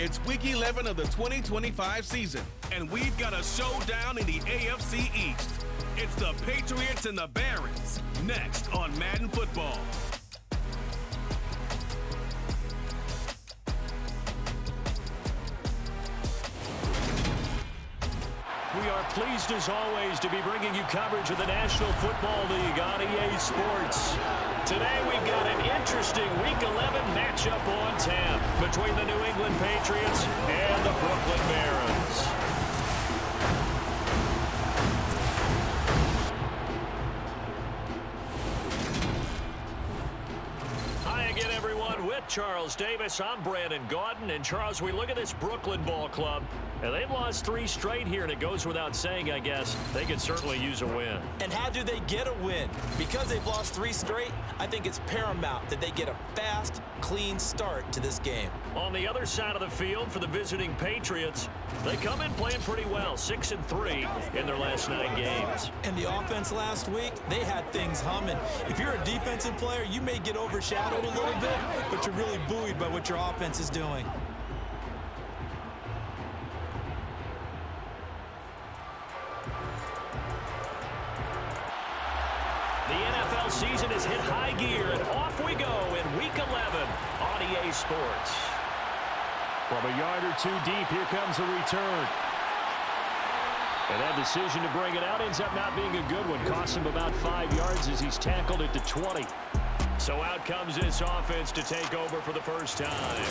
It's Week 11 of the 2025 season, and we've got a showdown in the AFC East. It's the Patriots and the Barons, next on Madden Football. We are pleased, as always, to be bringing you coverage of the National Football League on EA Sports. Today, we've got an interesting Week 11 matchup on tap between the New England Patriots and the Brooklyn Barons. Hi again, everyone. With Charles Davis, I'm Brandon Gaudin. And Charles, we look at this Brooklyn ball club, and they've lost 3 straight here, and it goes without saying, I guess, they could certainly use a win. And how do they get a win? Because they've lost 3 straight, I think it's paramount that they get a fast, clean start to this game. On the other side of the field for the visiting Patriots, they come in playing pretty well, 6-3 in their last 9 games. And the offense last week, they had things humming. If you're a defensive player, you may get overshadowed a little bit, but you're really buoyed by what your offense is doing. The NFL season has hit high gear, and off we go in Week 11 on EA Sports. From a yard or 2 deep, here comes a return. And that decision to bring it out ends up not being a good one. Costs him about 5 yards as he's tackled at the 20. So out comes this offense to take over for the first time.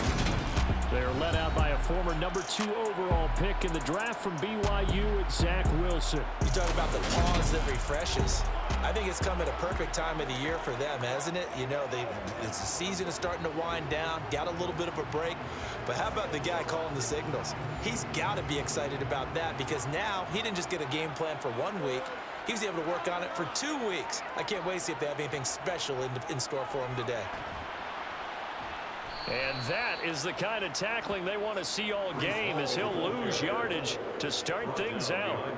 They're led out by a former number 2 overall pick in the draft from BYU, it's Zach Wilson. You talk about the pause that refreshes. I think it's come at a perfect time of the year for them, hasn't it? You know, the season is starting to wind down, got a little bit of a break. But how about the guy calling the signals? He's got to be excited about that because now he didn't just get a game plan for 1 week. He was able to work on it for 2 weeks. I can't wait to see if they have anything special in store for him today. And that is the kind of tackling they want to see all game as he'll lose yardage to start things out.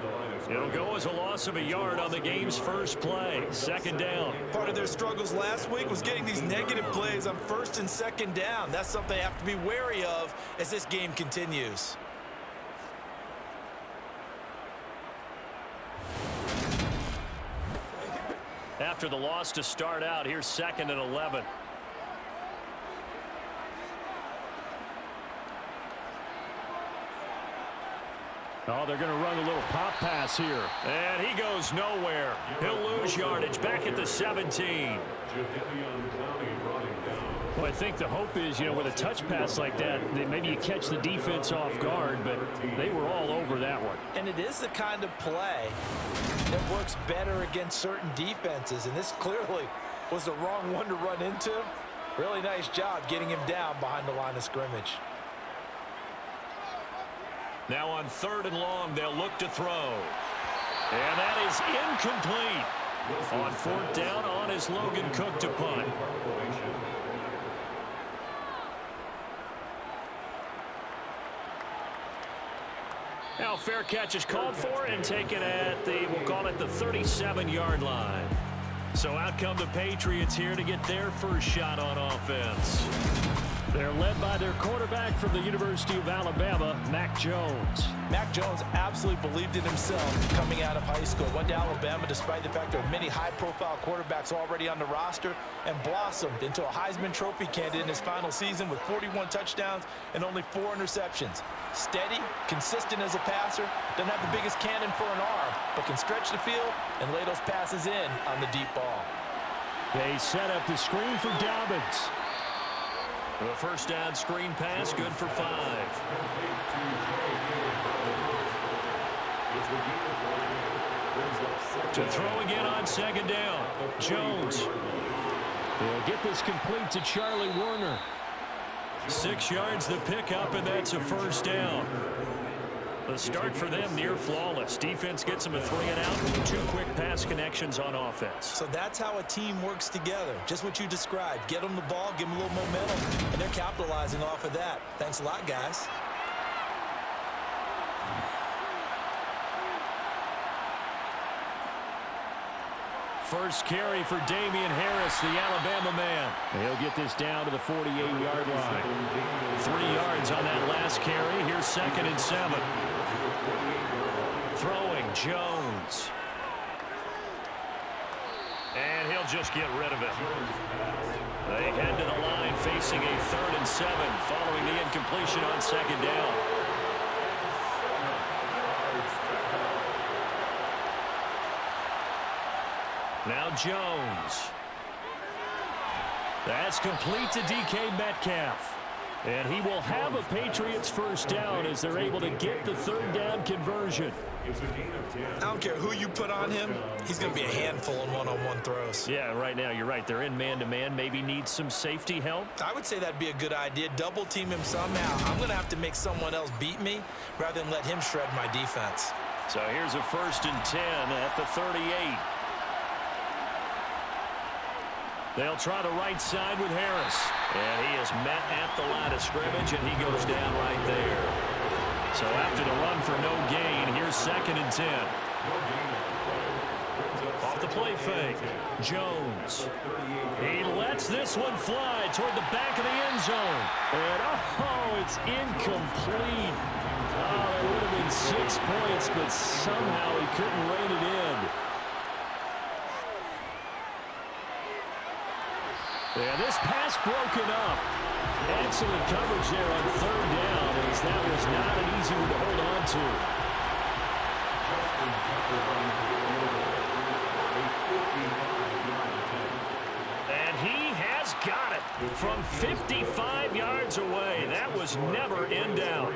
It'll go as a loss of a yard on the game's first play. 2nd down. Part of their struggles last week was getting these negative plays on 1st and 2nd down. That's something they have to be wary of as this game continues. After the loss to start out, here's 2nd and 11. Oh, they're going to run a little pop pass here. And he goes nowhere. He'll lose yardage back at the 17. Well, I think the hope is, with a touch pass like that, maybe you catch the defense off guard, but they were all over that one. And it is the kind of play that works better against certain defenses, and this clearly was the wrong one to run into. Really nice job getting him down behind the line of scrimmage. Now on 3rd and long, they'll look to throw. And that is incomplete. On 4th down, on is Logan Cook to punt. Now fair catch is called for and taken at we'll call it the 37-yard line. So out come the Patriots here to get their first shot on offense. They're led by their quarterback from the University of Alabama, Mac Jones. Mac Jones absolutely believed in himself coming out of high school. Went to Alabama despite the fact there are many high-profile quarterbacks already on the roster and blossomed into a Heisman Trophy candidate in his final season with 41 touchdowns and only 4 interceptions. Steady, consistent as a passer, doesn't have the biggest cannon for an arm, but can stretch the field and lay those passes in on the deep ball. They set up the screen for Dobbins. The first down screen pass, good for 5. To throw again on 2nd down. Jones. They'll get this complete to Charlie Warner. 6 yards the pickup, and that's a first down. The start for them near flawless. Defense gets them a 3-and-out, 2 quick pass connections on offense. So that's how a team works together. Just what you described. Get them the ball, give them a little momentum, and they're capitalizing off of that. Thanks a lot, guys. First carry for Damian Harris, the Alabama man. He'll get this down to the 48-yard line. 3 yards on that last carry. Here's 2nd and 7. Throwing Jones. And he'll just get rid of it. They head to the line facing a 3rd and 7 following the incompletion on 2nd down. Now Jones. That's complete to DK Metcalf. And he will have a Patriots first down as they're able to get the 3rd down conversion. I don't care who you put on him. He's going to be a handful in one-on-one throws. Yeah, right now you're right. They're in man-to-man. Maybe needs some safety help. I would say that'd be a good idea. Double team him somehow. I'm going to have to make someone else beat me rather than let him shred my defense. So here's a 1st and 10 at the 38. They'll try the right side with Harris. And he is met at the line of scrimmage, and he goes down right there. So after the run for no gain, here's 2nd and 10. Off the play fake, Jones. He lets this one fly toward the back of the end zone. And, oh, it's incomplete. Oh, it would have been 6 points, but somehow he couldn't rein it in. And this pass broken up. Excellent coverage there on 3rd down, as that was not an easy one to hold on to. And he has got it from 55 yards away. That was never in doubt.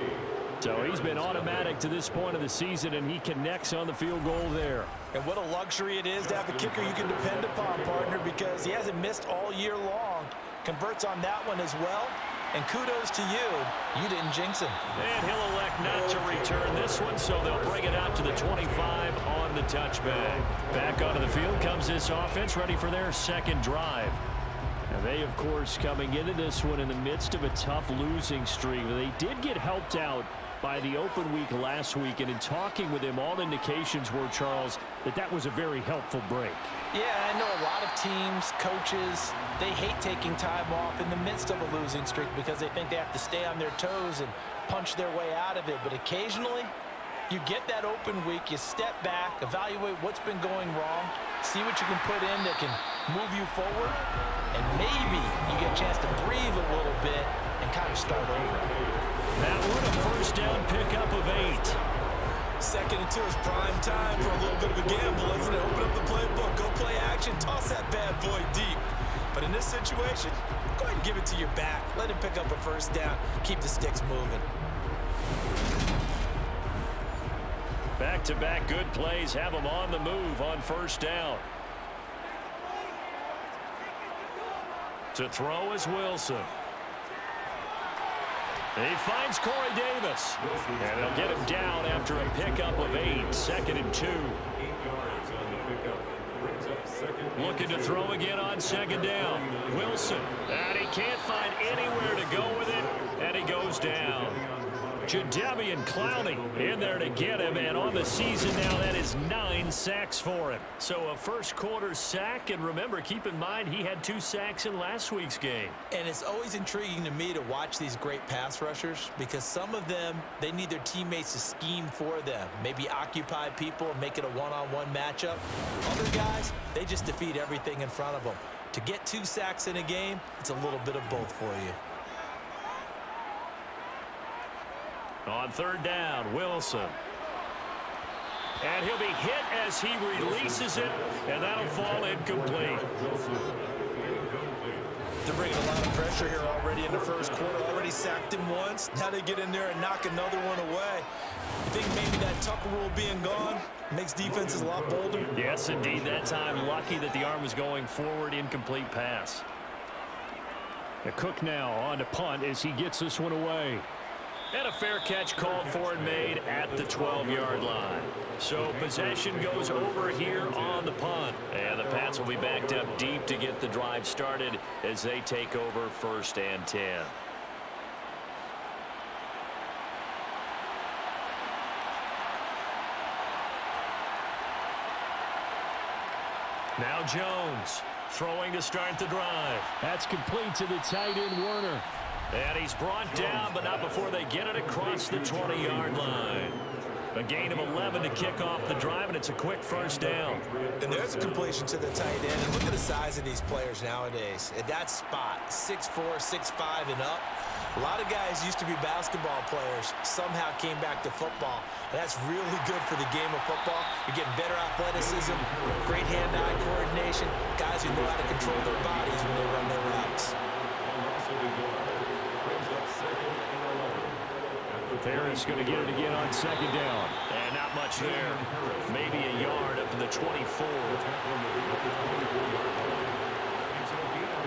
So he's been automatic to this point of the season, and he connects on the field goal there. And what a luxury it is to have a kicker you can depend upon, partner, because he hasn't missed all year long. Converts on that one as well. And kudos to you. You didn't jinx him. And he'll elect not to return this one, so they'll bring it out to the 25 on the touchback. Back onto the field comes this offense, ready for their 2nd drive. And they, of course, coming into this one in the midst of a tough losing streak. They did get helped out by the open week last week, and in talking with him, all indications were, Charles, that was a very helpful break. Yeah, I know a lot of teams, coaches, they hate taking time off in the midst of a losing streak because they think they have to stay on their toes and punch their way out of it. But occasionally, you get that open week, you step back, evaluate what's been going wrong, see what you can put in that can move you forward, and maybe you get a chance to breathe a little bit and kind of start over. That one a first down pickup of 8. 2nd and 2 is prime time for a little bit of a gamble, isn't it? Open up the playbook, go play action, toss that bad boy deep. But in this situation, go ahead and give it to your back. Let him pick up a first down. Keep the sticks moving. Back-to-back good plays have him on the move on 1st down. To throw is Wilson. He finds Corey Davis. And they'll get him down after a pickup of 8. 2nd and 2. Looking to throw again on 2nd down. Wilson. And he can't find anywhere to go with it. And he goes down. Jadeveon Clowney in there to get him, and on the season now, that is 9 sacks for him. So a first quarter sack, and remember, keep in mind, he had 2 sacks in last week's game. And it's always intriguing to me to watch these great pass rushers because some of them, they need their teammates to scheme for them, maybe occupy people and make it a one-on-one matchup. Other guys, they just defeat everything in front of them. To get 2 sacks in a game, it's a little bit of both for you. On 3rd down, Wilson. And he'll be hit as he releases it, and that'll fall incomplete. They're bringing a lot of pressure here already in the first quarter. Already sacked him once. Now they get in there and knock another one away. You think maybe that Tucker rule being gone makes defenses a lot bolder? Yes, indeed. That time, lucky that the arm was going forward, incomplete pass. The Cook now on to punt as he gets this one away. And a fair catch called for and made at the 12-yard line. So possession goes over here on the punt. And the Pats will be backed up deep to get the drive started as they take over 1st and 10. Now Jones throwing to start the drive. That's complete to the tight end, Werner. And he's brought down, but not before they get it across the 20-yard line. A gain of 11 to kick off the drive, and it's a quick first down. And there's a completion to the tight end. And look at the size of these players nowadays. At that spot, 6'4", 6'5", and up. A lot of guys used to be basketball players, somehow came back to football. And that's really good for the game of football. You're getting better athleticism, great hand-eye coordination, guys who know how to control their bodies when they run their routes. Harris going to get it again on second down. And not much there. Maybe a yard up to the 24.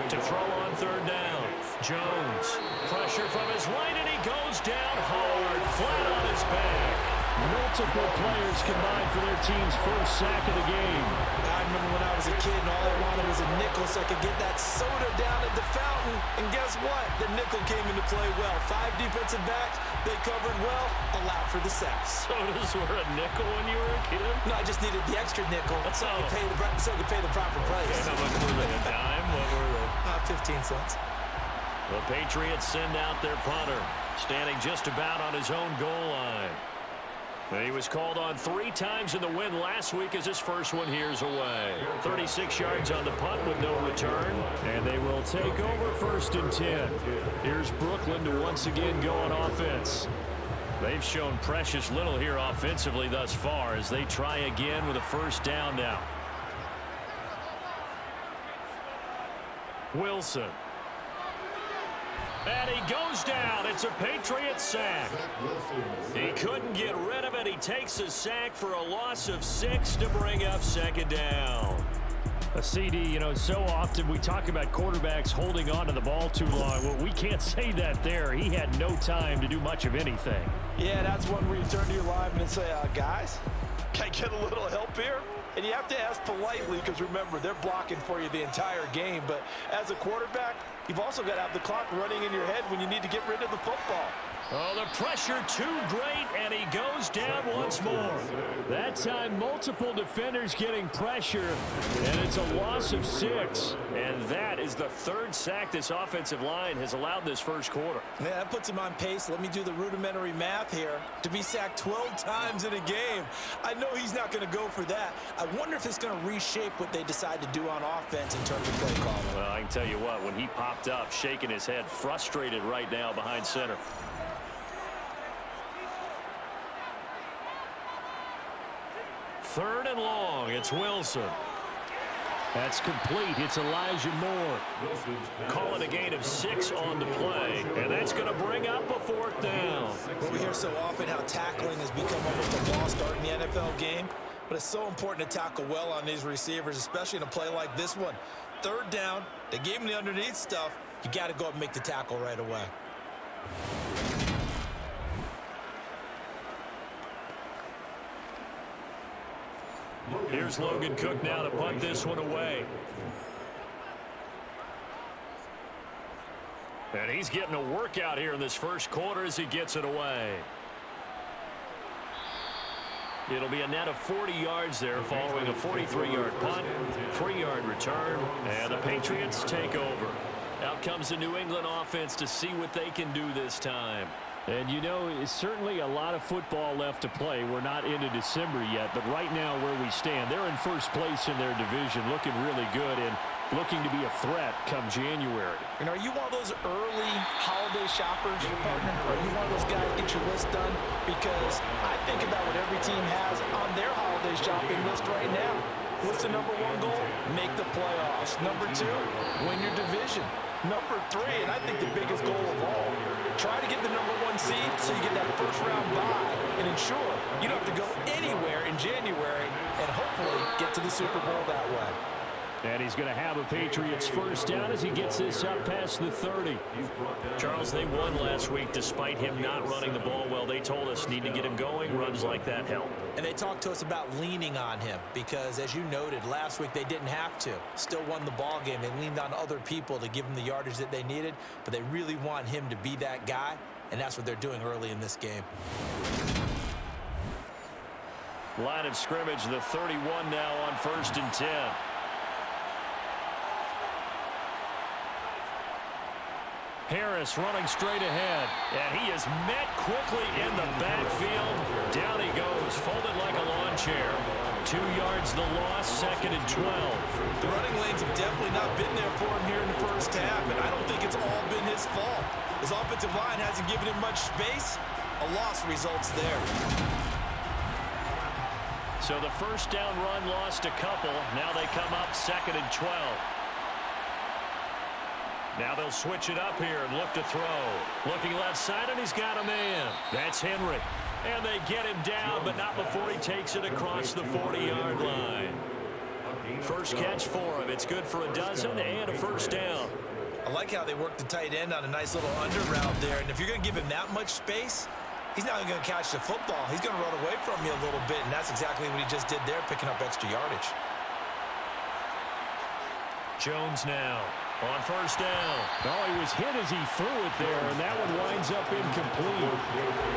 To throw on third down. Jones. Pressure from his right, and he goes down hard. Flat on his back. Multiple players combined for their team's first sack of the game. I remember when I was a kid and all I wanted was a nickel so I could get that soda down at the fountain. And guess what? The nickel came into play well. 5 defensive backs, they covered well, allowed for the sack. Sodas were a nickel when you were a kid? No, I just needed the extra nickel so I could pay the proper price. Okay, how much were they? A dime? What were they? 15 cents. The Patriots send out their punter, standing just about on his own goal line. He was called on 3 times in the win last week as his first one here's away. 36 yards on the punt with no return. And they will take over 1st and 10. Here's Brooklyn to once again go on offense. They've shown precious little here offensively thus far as they try again with a first down now. Wilson. And he goes down. It's a Patriots sack. He couldn't get rid of it. He takes a sack for a loss of 6 to bring up second down. A CD, you know, so often we talk about quarterbacks holding on to the ball too long. Well, we can't say that there. He had no time to do much of anything. Yeah, that's one where you turn to your lineman and say, guys, can I get a little help here? And you have to ask politely because, remember, they're blocking for you the entire game. But as a quarterback, you've also got to have the clock running in your head when you need to get rid of the football. Oh, the pressure too great, and he goes down once more. That time, multiple defenders getting pressure, and it's a loss of 6. And that is the 3rd sack this offensive line has allowed this first quarter. Yeah, that puts him on pace. Let me do the rudimentary math here. To be sacked 12 times in a game, I know he's not going to go for that. I wonder if it's going to reshape what they decide to do on offense in terms of play calling. Well, I can tell you what, when he popped up, shaking his head, frustrated right now behind center. Third and long, it's Wilson. That's complete. It's Elijah Moore. Calling a gain of 6 on the play, and that's going to bring up a 4th down. Well, we hear so often how tackling has become almost a lost art in the NFL game, but it's so important to tackle well on these receivers, especially in a play like this one. 3rd down, they gave him the underneath stuff. You got to go up and make the tackle right away. Here's Logan Cook now to punt this one away. And he's getting a workout here in this first quarter as he gets it away. It'll be a net of 40 yards there following a 43-yard punt, 3-yard return, and the Patriots take over. Out comes the New England offense to see what they can do this time. And, you know, it's certainly a lot of football left to play. We're not into December yet, but right now where we stand, they're in first place in their division, looking really good and looking to be a threat come January. And are you one of those early holiday shoppers, partner? Are you one of those guys get your list done? Because I think about what every team has on their holiday shopping list right now. What's the number 1 goal? Make the playoffs. Number 2, win your division. Number 3, and I think the biggest goal of all, try to get the number 1 seed so you get that first round bye and ensure you don't have to go anywhere in January and hopefully get to the Super Bowl that way. And he's going to have a Patriots first down as he gets this up past the 30. Charles, they won last week despite him not running the ball well. They told us need to get him going. Runs like that help. And they talked to us about leaning on him because, as you noted, last week they didn't have to. Still won the ball game. They leaned on other people to give them the yardage that they needed, but they really want him to be that guy, and that's what they're doing early in this game. Line of scrimmage, the 31 now on 1st and 10. Harris running straight ahead, and he is met quickly in the backfield. Down he goes, folded like a lawn chair. 2 yards the loss, 2nd and 12. The running lanes have definitely not been there for him here in the first half, and I don't think it's all been his fault. His offensive line hasn't given him much space. A loss results there. So the first down run lost a couple. Now they come up 2nd and 12. Now they'll switch it up here and look to throw. Looking left side, and he's got a man. That's Henry. And they get him down, but not before he takes it across the 40-yard line. First catch for him. It's good for a dozen and a first down. I like how they work the tight end on a nice little under route there. And if you're going to give him that much space, he's not going to catch the football. He's going to run away from you a little bit, and that's exactly what he just did there, picking up extra yardage. Jones now on first down. Oh, he was hit as he threw it there, and that one winds up incomplete.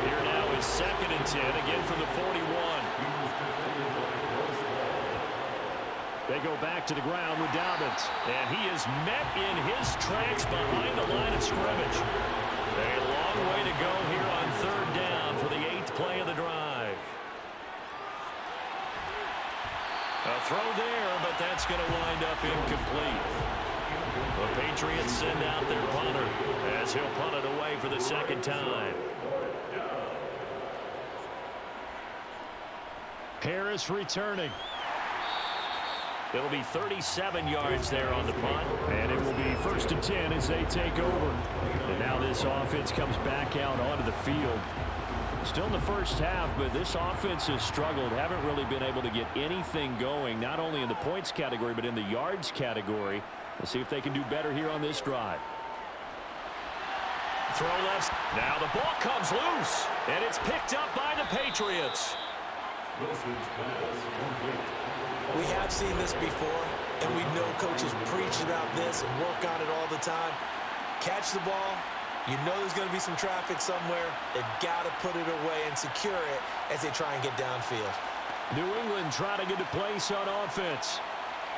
Here now is 2nd and 10, again from the 41. They go back to the ground with Dobbins, and he is met in his tracks behind the line of scrimmage. A long way to go here on 3rd down for the 8th play of the drive. A throw there, but that's going to wind up incomplete. The Patriots send out their punter as he'll punt it away for the 2nd time. Harris returning. It'll be 37 yards there on the punt, and it will be 1st and 10 as they take over. And now this offense comes back out onto the field. Still in the first half, but this offense has struggled. Haven't really been able to get anything going, not only in the points category, but in the yards category. Let's see if they can do better here on this drive. Throw left. Now the ball comes loose, and it's picked up by the Patriots. We have seen this before, and we know coaches preach about this and work on it all the time. Catch the ball. You know there's going to be some traffic somewhere. They've got to put it away and secure it as they try and get downfield. New England trying to get a place on offense.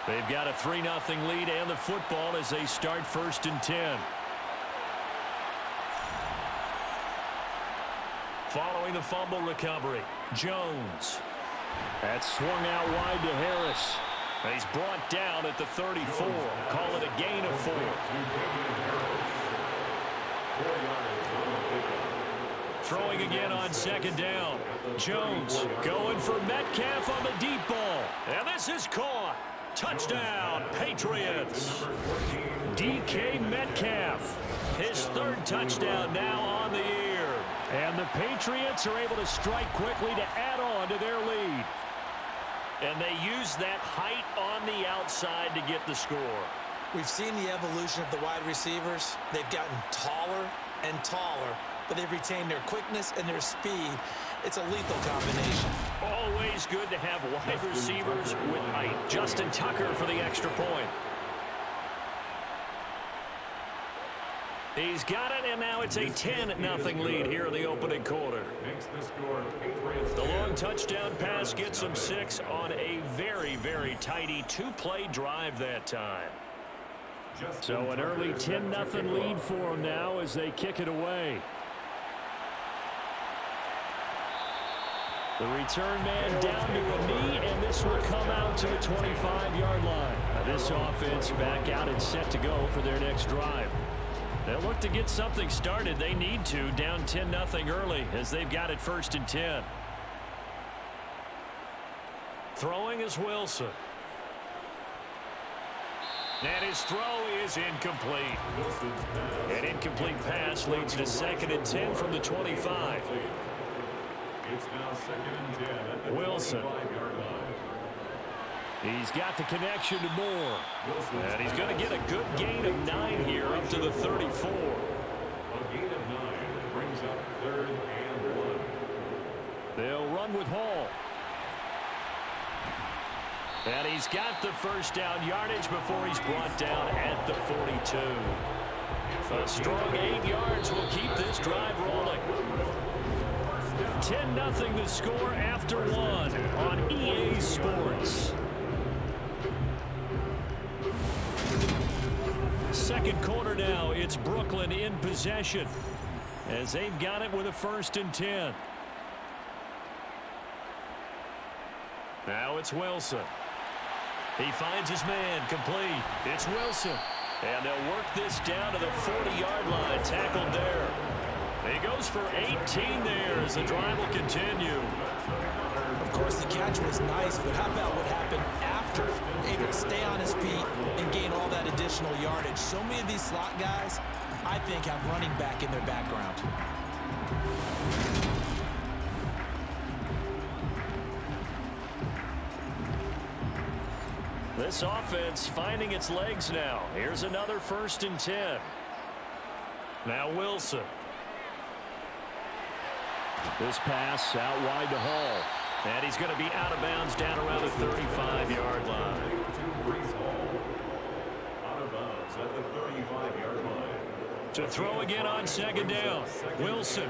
They've got a 3-0 lead and the football as they start 1st and 10. Following the fumble recovery, Jones. That's swung out wide to Harris. He's brought down at the 34. Call it a gain of 4. Throwing again on 2nd down. Jones going for Metcalf on the deep ball. And this is caught. Touchdown, Patriots. DK Metcalf. His 3rd touchdown now on the year. And the Patriots are able to strike quickly to add on to their lead. And they use that height on the outside to get the score. We've seen the evolution of the wide receivers. They've gotten taller and taller, but they've retained their quickness and their speed. It's a lethal combination. Always good to have wide receivers with height. Justin Tucker for the extra point. He's got it, and now it's a 10-0 lead here in the opening quarter. The long touchdown pass gets them 6 on a very, very tidy 2-play drive that time. So an early 10-0 lead for them now as they kick it away. The return man down to a knee, and this will come out to the 25-yard line. Now this offense back out and set to go for their next drive. They'll look to get something started. They need to, down 10-0 early as they've got it 1st and 10. Throwing is Wilson. And his throw is incomplete. An incomplete pass leads to 2nd and 10 from the 25. It's now 2nd and 10 at the Wilson. 25-yard line. He's got the connection to Moore. And he's going to get a good gain of 9 here up to the 34. A gain of 9 brings up 3rd and 1. They'll run with Hall. And he's got the first down yardage before he's brought down at the 42. A strong 8 yards will keep this drive rolling. 10-0 the score after 1 on EA Sports. 2nd second quarter now. It's Brooklyn in possession as they've got it with a 1st and 10. Now it's Wilson. He finds his man, complete. It's Wilson. And they'll work this down to the 40-yard line, tackled there. He goes for 18 there as the drive will continue. Of course, the catch was nice, but how about what happened after? Able to stay on his feet and gain all that additional yardage. So many of these slot guys, I think, have running back in their background. This offense finding its legs now. Here's another 1st and 10. Now Wilson. This pass out wide to Hall. And he's going to be out of bounds down around the 35-yard line. Out of bounds at the 35-yard line. To throw again on 2nd down. Wilson.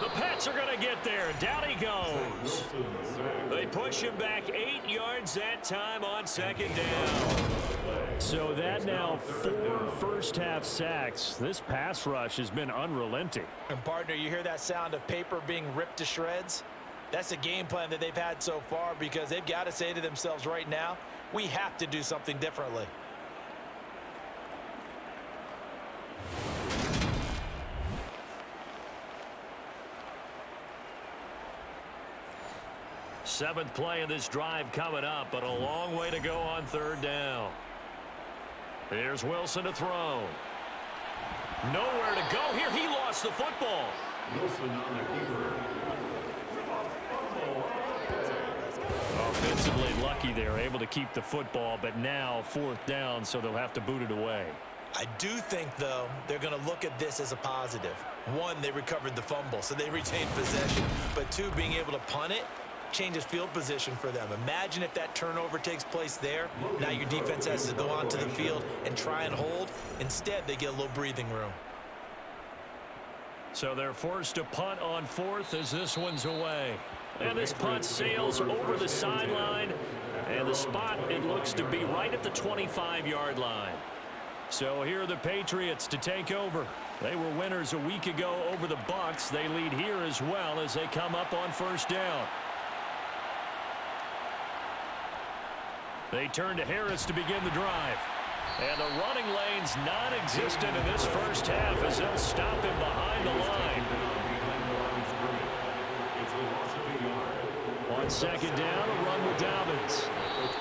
The Pats are going to get there. Down he goes. They push him back 8 yards that time on 2nd down. So that now 4 first-half sacks. This pass rush has been unrelenting. And, partner, you hear that sound of paper being ripped to shreds? That's a game plan that they've had so far because they've got to say to themselves right now, we have to do something differently. Seventh play of this drive coming up, but a long way to go on 3rd down. Here's Wilson to throw. Nowhere to go here. He lost the football. Wilson on the keeper. Offensively lucky they're able to keep the football, but now 4th down, so they'll have to boot it away. I do think, though, they're going to look at this as a positive. 1, they recovered the fumble, so they retained possession. But 2, being able to punt it changes field position for them. Imagine if that turnover takes place there. Now your defense has to go onto the field and try and hold. Instead, they get a little breathing room. So they're forced to punt on 4th as this one's away. And this punt sails over the sideline. And the spot, it looks to be right at the 25-yard line. So here are the Patriots to take over. They were winners a week ago over the Bucs. They lead here as well as they come up on 1st down. They turn to Harris to begin the drive. And the running lane's non-existent in this first half as they'll stop him behind the line. On 2nd down, a run with Dobbins.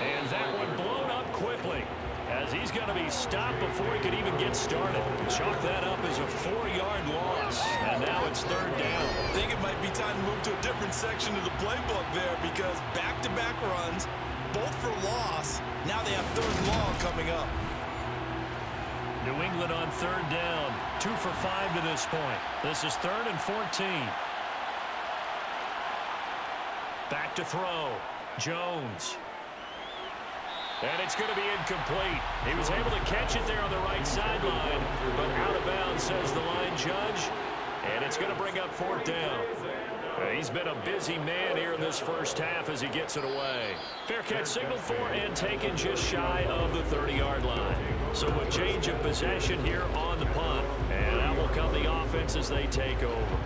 And that one blown up quickly as he's going to be stopped before he could even get started. Chalk that up as a 4-yard loss. And now it's 3rd down. I think it might be time to move to a different section of the playbook there because back-to-back runs, both for loss. Now they have 3rd and long coming up. New England on 3rd down. 2 for 5 to this point. This is 3rd and 14. Back to throw. Jones. And it's going to be incomplete. He was able to catch it there on the right sideline, but out of bounds, says the line judge. And it's going to bring up 4th down. He's been a busy man here in this first half as he gets it away. Fair catch signaled for and taken just shy of the 30-yard line. So a change of possession here on the punt. And that will come the offense as they take over.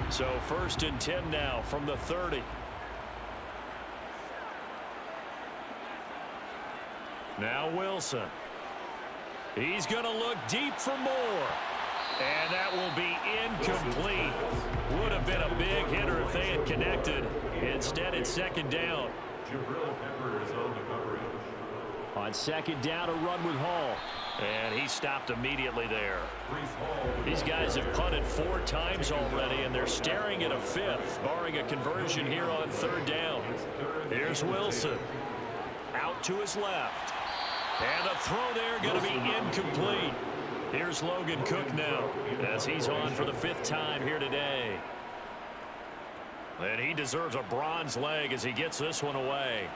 So 1st and 10 now from the 30. Now Wilson. He's going to look deep for more. And that will be incomplete. Would have been a big hitter if they had connected. Instead, it's 2nd down. Jabril Peppers on the coverage. On 2nd down, a run with Hall. And he stopped immediately there. These guys have punted 4 times already, and they're staring at a 5th, barring a conversion here on 3rd down. Here's Wilson. Out to his left. And a throw there going to be incomplete. Here's Logan Cook now as he's on for the 5th time here today. And he deserves a bronze leg as he gets this one away.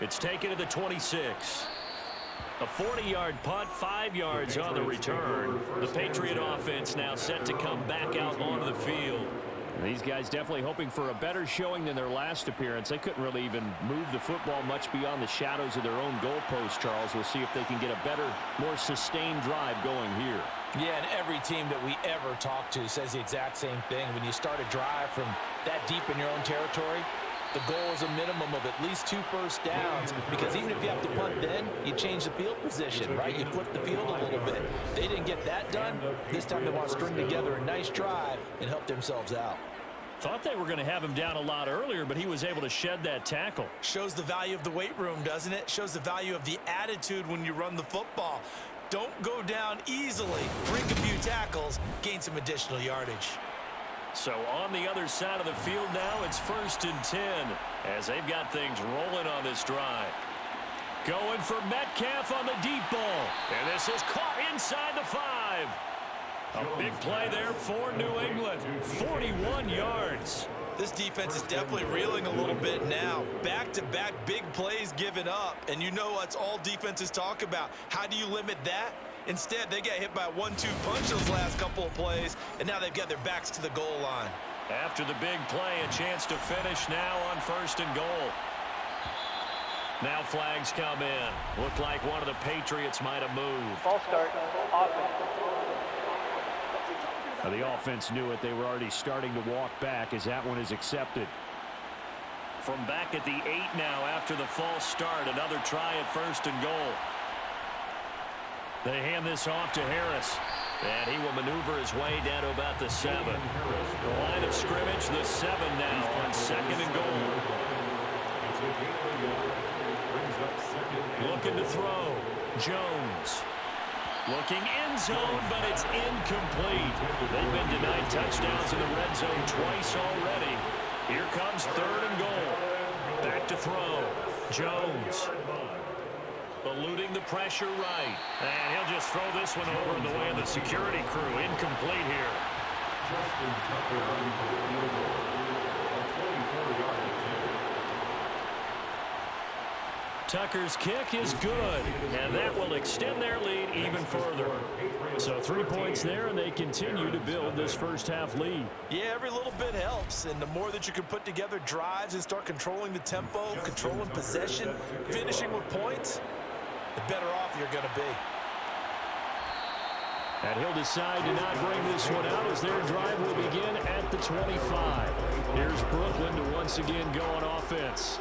It's taken to the 26. A 40-yard punt, 5 yards on the return. The Patriot offense now set to come back out onto the field. These guys definitely hoping for a better showing than their last appearance. They couldn't really even move the football much beyond the shadows of their own goalpost, Charles. We'll see if they can get a better, more sustained drive going here. Yeah, and every team that we ever talk to says the exact same thing. When you start a drive from that deep in your own territory, the goal is a minimum of at least 2 first downs, because even if you have to punt then, you change the field position, right? You flip the field a little bit. They didn't get that done. This time they want to string together a nice drive and help themselves out. Thought they were going to have him down a lot earlier, but he was able to shed that tackle. Shows the value of the weight room, doesn't it? Shows the value of the attitude when you run the football. Don't go down easily. Break a few tackles, gain some additional yardage. So on the other side of the field now, it's 1st and 10 as they've got things rolling on this drive. Going for Metcalf on the deep ball. And this is caught inside the 5. A big play there for New England. 41 yards. This defense is definitely reeling a little bit now. Back-to-back big plays given up. And you know that's all defenses talk about. How do you limit that? Instead, they got hit by a 1-2 punch those last couple of plays, and now they've got their backs to the goal line. After the big play, a chance to finish now on 1st and goal. Now flags come in. Looked like one of the Patriots might have moved. False start, offense. The offense knew it. They were already starting to walk back as that one is accepted. From back at the 8 now after the false start, another try at 1st and goal. They hand this off to Harris, and he will maneuver his way down to about the 7. The line of scrimmage, the 7 now on 2nd and goal. Looking to throw. Jones. Looking end zone, but it's incomplete. They've been denied touchdowns in the red zone twice already. Here comes 3rd and goal. Back to throw. Jones. Eluding the pressure right. And he'll just throw this one over in the way of the security crew. Incomplete here. Justin Tucker running for the field goal. A 24-yard attempt. Tucker's kick is good, and that will extend their lead even further. So 3 points there, and they continue to build this first half lead. Yeah, every little bit helps, and the more that you can put together drives and start controlling the tempo, controlling possession, finishing with points, the better off you're going to be. And he'll decide to not bring this one out as their drive will begin at the 25. Here's Brooklyn to once again go on offense.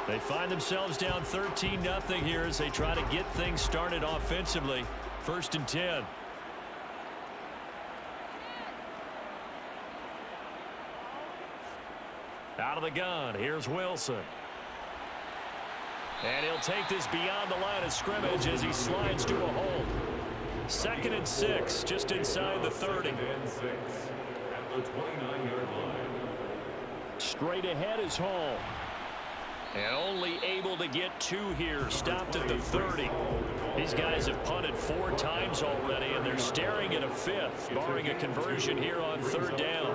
They find themselves down 13-0 here as they try to get things started offensively. 1st and 10. Out of the gun, here's Wilson. And he'll take this beyond the line of scrimmage as he slides to a hole. 2nd and 6, just inside the 30. 2nd and 6 at the 29-yard line. Straight ahead is Hall. And only able to get 2 here, stopped at the 30. These guys have punted 4 times already, and they're staring at a 5th, barring a conversion here on 3rd down.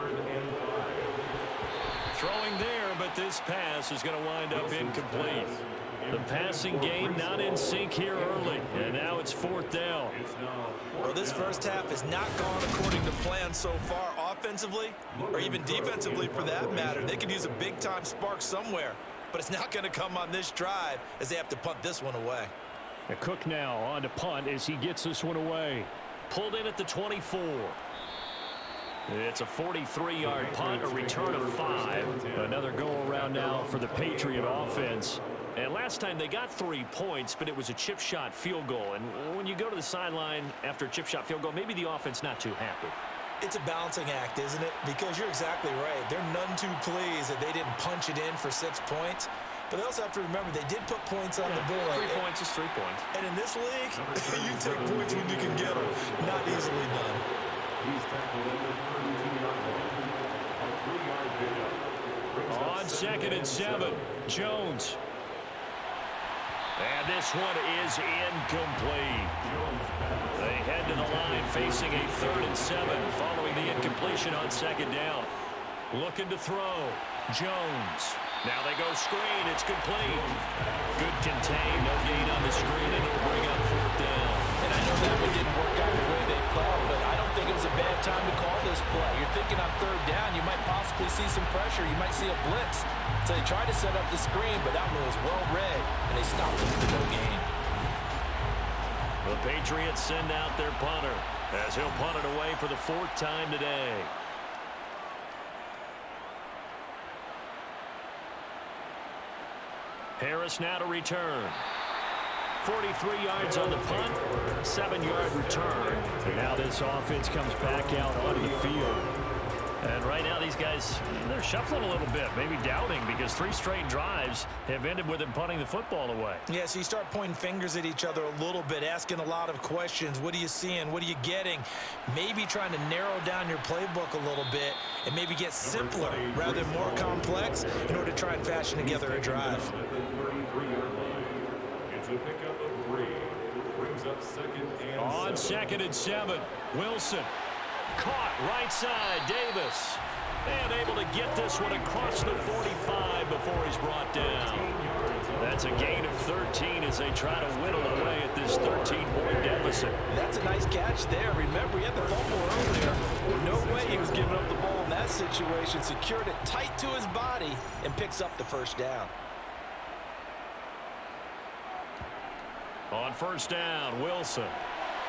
Throwing there, but this pass is going to wind up incomplete. The passing game not in sync here early, and now it's 4th down. Well, this first half has not gone according to plan so far offensively, or even defensively for that matter. They could use a big-time spark somewhere, but it's not going to come on this drive as they have to punt this one away. A Cook now on to punt as he gets this one away. Pulled in at the 24. It's a 43-yard punt, a return of 5. Another go-around now for the Patriot offense. And last time they got 3 points, but it was a chip shot field goal. And when you go to the sideline after a chip shot field goal, maybe the offense not too happy. It's a balancing act, isn't it? Because you're exactly right. They're none too pleased that they didn't punch it in for 6 points. But they also have to remember they did put points on the board. 3 points is 3 points. And in this league, you take points when you can get them. Not easily done. He's tackled at the 32-yard line. A 3-yard pickup. On 2nd and 7, Jones. And this one is incomplete. They head to the line facing a 3rd and 7 following the incompletion on 2nd down. Looking to throw. Jones. Now they go screen. It's complete. Good contain. No gain on the screen, and it'll bring up 4th down. And I know that one didn't work out the way they thought, but I don't think it was a bad time to call this play. You're thinking on third down, you might possibly see some pressure. You might see a blitz. So they tried to set up the screen, but that one was well read, and they stopped it for no gain. The Patriots send out their punter as he'll punt it away for the 4th time today. Harris now to return. 43 yards on the punt, 7-yard return. And now this offense comes back out onto the field. And right now these guys, they're shuffling a little bit, maybe doubting, because 3 straight drives have ended with them punting the football away. Yeah, so you start pointing fingers at each other a little bit, asking a lot of questions. What are you seeing? What are you getting? Maybe trying to narrow down your playbook a little bit and maybe get simpler rather than more complex in order to try and fashion together a drive. It's a pickup of 3. Brings up 2nd and On 7. 2nd and 7, Wilson. Caught right side, Davis. And able to get this one across the 45 before he's brought down. That's a gain of 13 as they try to whittle away at this 13-point deficit. That's a nice catch there. Remember, he had the fumble earlier. No way he was giving up the ball in that situation. Secured it tight to his body and picks up the 1st down. On 1st down, Wilson.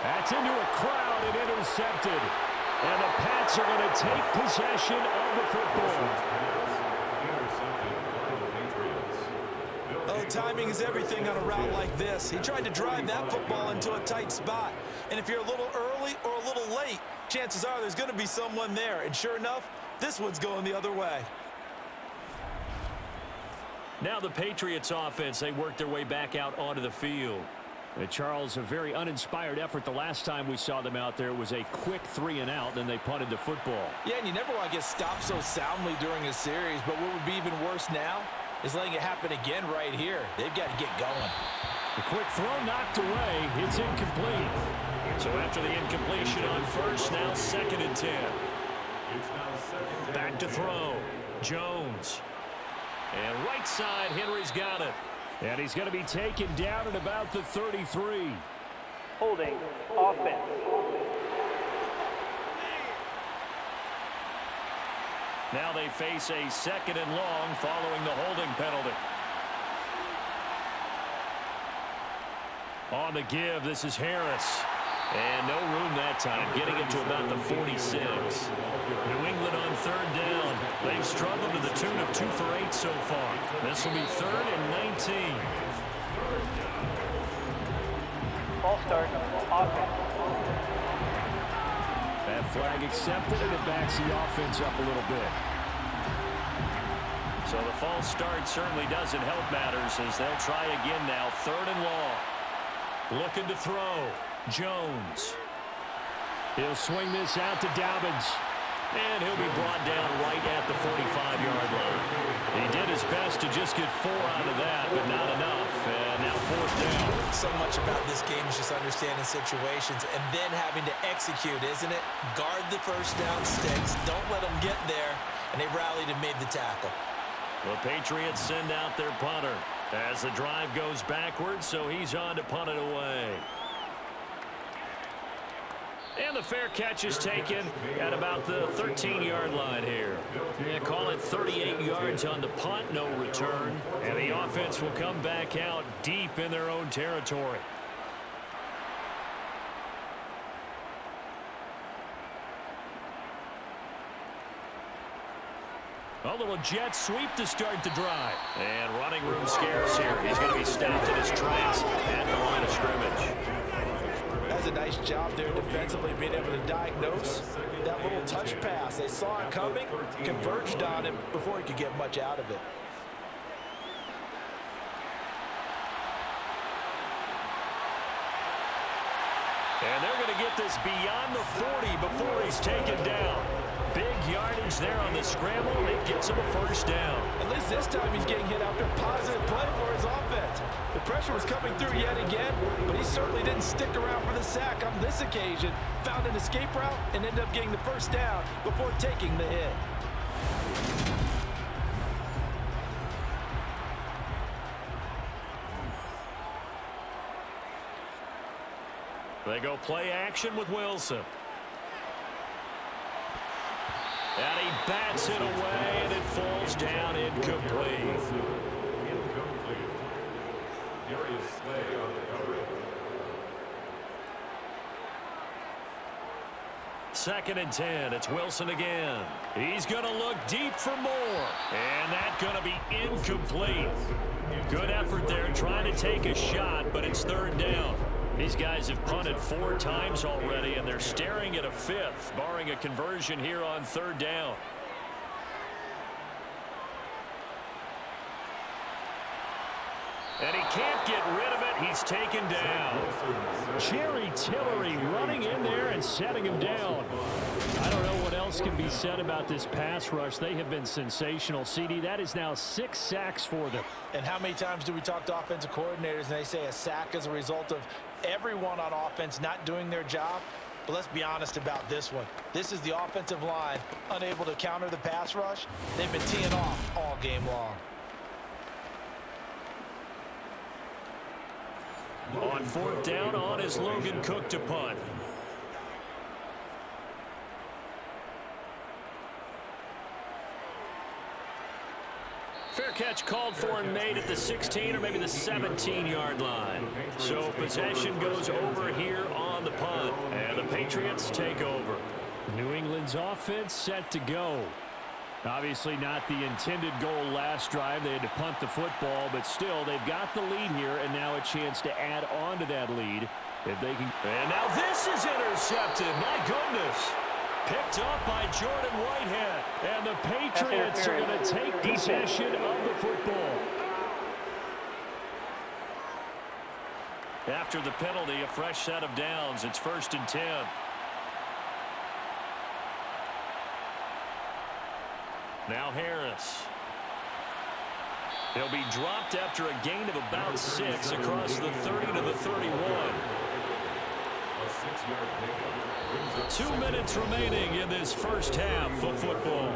That's into a crowd and intercepted. And the Pats are going to take possession of the football. Oh, timing is everything on a route like this. He tried to drive that football into a tight spot. And if you're a little early or a little late, chances are there's going to be someone there. And sure enough, this one's going the other way. Now the Patriots offense, they work their way back out onto the field. Charles, a very uninspired effort the last time we saw them out there. It was a quick 3-and-out, then they punted the football. Yeah, and you never want to get stopped so soundly during a series, but what would be even worse now is letting it happen again right here. They've got to get going. The quick throw knocked away. It's incomplete. So after the incompletion on 1st, now 2nd and 10. It's now 2nd and Back to throw. Jones. And right side, Henry's got it. And he's going to be taken down at about the 33. Holding offense. Now they face a 2nd and long following the holding penalty. On the give, this is Harris. And no room that time, getting it to about the 46. New England on 3rd down. They've struggled to the tune of 2 for 8 so far. This will be 3rd and 19. Ball start. Offense. That flag accepted, and it backs the offense up a little bit. So the false start certainly doesn't help matters as they'll try again now. 3rd and long. Looking to throw. Jones. He'll swing this out to Dobbins. And he'll be brought down right at the 45-yard line. He did his best to just get 4 out of that, but not enough. And now 4th down. So much about this game is just understanding situations and then having to execute, isn't it? Guard the 1st down sticks. Don't let them get there. And they rallied and made the tackle. The Patriots send out their punter as the drive goes backwards, so he's on to punt it away. And the fair catch is taken at about the 13-yard line here. Yeah, call it 38 yards on the punt, no return. And the offense will come back out deep in their own territory. A little jet sweep to start the drive. And running room scarce here. He's going to be stopped in his tracks at the line of scrimmage. That's a nice job there defensively, being able to diagnose that little touch pass. They saw it coming, converged on him before he could get much out of it. And they're going to get this beyond the 40 before he's taken down. Big yardage there on the scramble. It gets him a 1st down. At least this time he's getting hit after positive play for his offense. The pressure was coming through yet again, but he certainly didn't stick around for the sack on this occasion. Found an escape route and ended up getting the 1st down before taking the hit. They go play action with Wilson. And he bats it away, and it falls down incomplete. Incomplete. Darius Slay on the coverage. 2nd and 10. It's Wilson again. He's going to look deep for more. And that's going to be incomplete. Good effort there trying to take a shot, but it's 3rd down. These guys have punted 4 times already, and they're staring at a 5th, barring a conversion here on 3rd down. And he can't get rid of it. He's taken down. Jerry Tillery running in there and setting him down. I don't know what else can be said about this pass rush. They have been sensational. CD, that is now 6 sacks for them. And how many times do we talk to offensive coordinators and they say a sack is a result of everyone on offense not doing their job? But let's be honest about this one. This is the offensive line unable to counter the pass rush. They've been teeing off all game long. On 4th down, on is Logan Cook to punt. Fair catch called for and made at the 16 or maybe the 17-yard line. So possession goes over here on the punt, and the Patriots take over. New England's offense set to go. Obviously not the intended goal last drive. They had to punt the football, but still they've got the lead here, and now a chance to add on to that lead if they can. And now this is intercepted. My goodness. Picked up by Jordan Whitehead. And the Patriots are going to take possession of the football. After the penalty, a fresh set of downs. It's 1st and 10. Now Harris. He'll be dropped after a gain of about 6 across the 30 to the 31. A 6-yard pickup. 2 minutes remaining in this first half of football.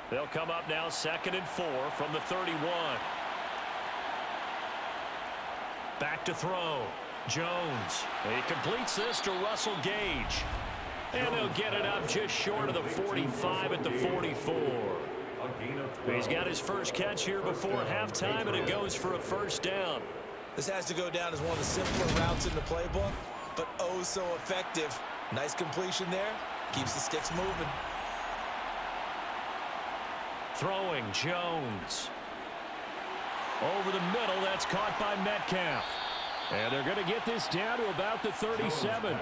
They'll come up now 2nd and 4 from the 31. Back to throw. Jones. He completes this to Russell Gage. And they'll get it up just short of the 45 at the 44. He's got his first catch here before halftime, and it goes for a 1st down. This has to go down as one of the simpler routes in the playbook, but oh so effective. Nice completion there. Keeps the sticks moving. Throwing Jones. Over the middle, that's caught by Metcalf. And they're going to get this down to about the 37.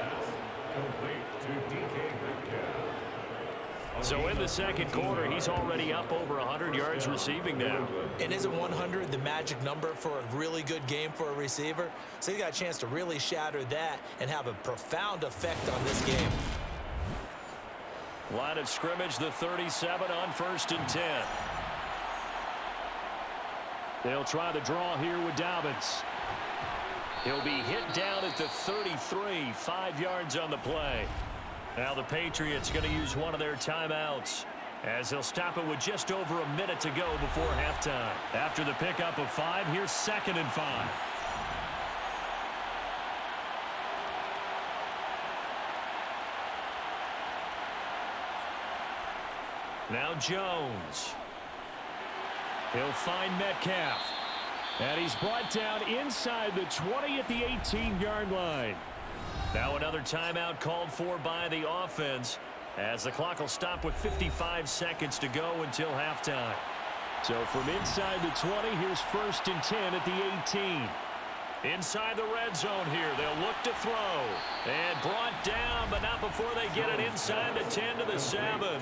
So in the 2nd quarter, he's already up over 100 yards receiving now. And isn't 100 the magic number for a really good game for a receiver? So he got a chance to really shatter that and have a profound effect on this game. Line of scrimmage, the 37 on 1st and 10. They'll try the draw here with Dobbins. He'll be hit down at the 33, 5 yards on the play. Now the Patriots going to use one of their timeouts as they'll stop it with just over a minute to go before halftime. After the pickup of 5, here's 2nd and 5. Now Jones. He'll find Metcalf. And he's brought down inside the 20 at the 18-yard line. Now another timeout called for by the offense as the clock will stop with 55 seconds to go until halftime. So from inside the 20, here's 1st and 10 at the 18. Inside the red zone here, they'll look to throw. And brought down, but not before they get it inside the 10 to the 7.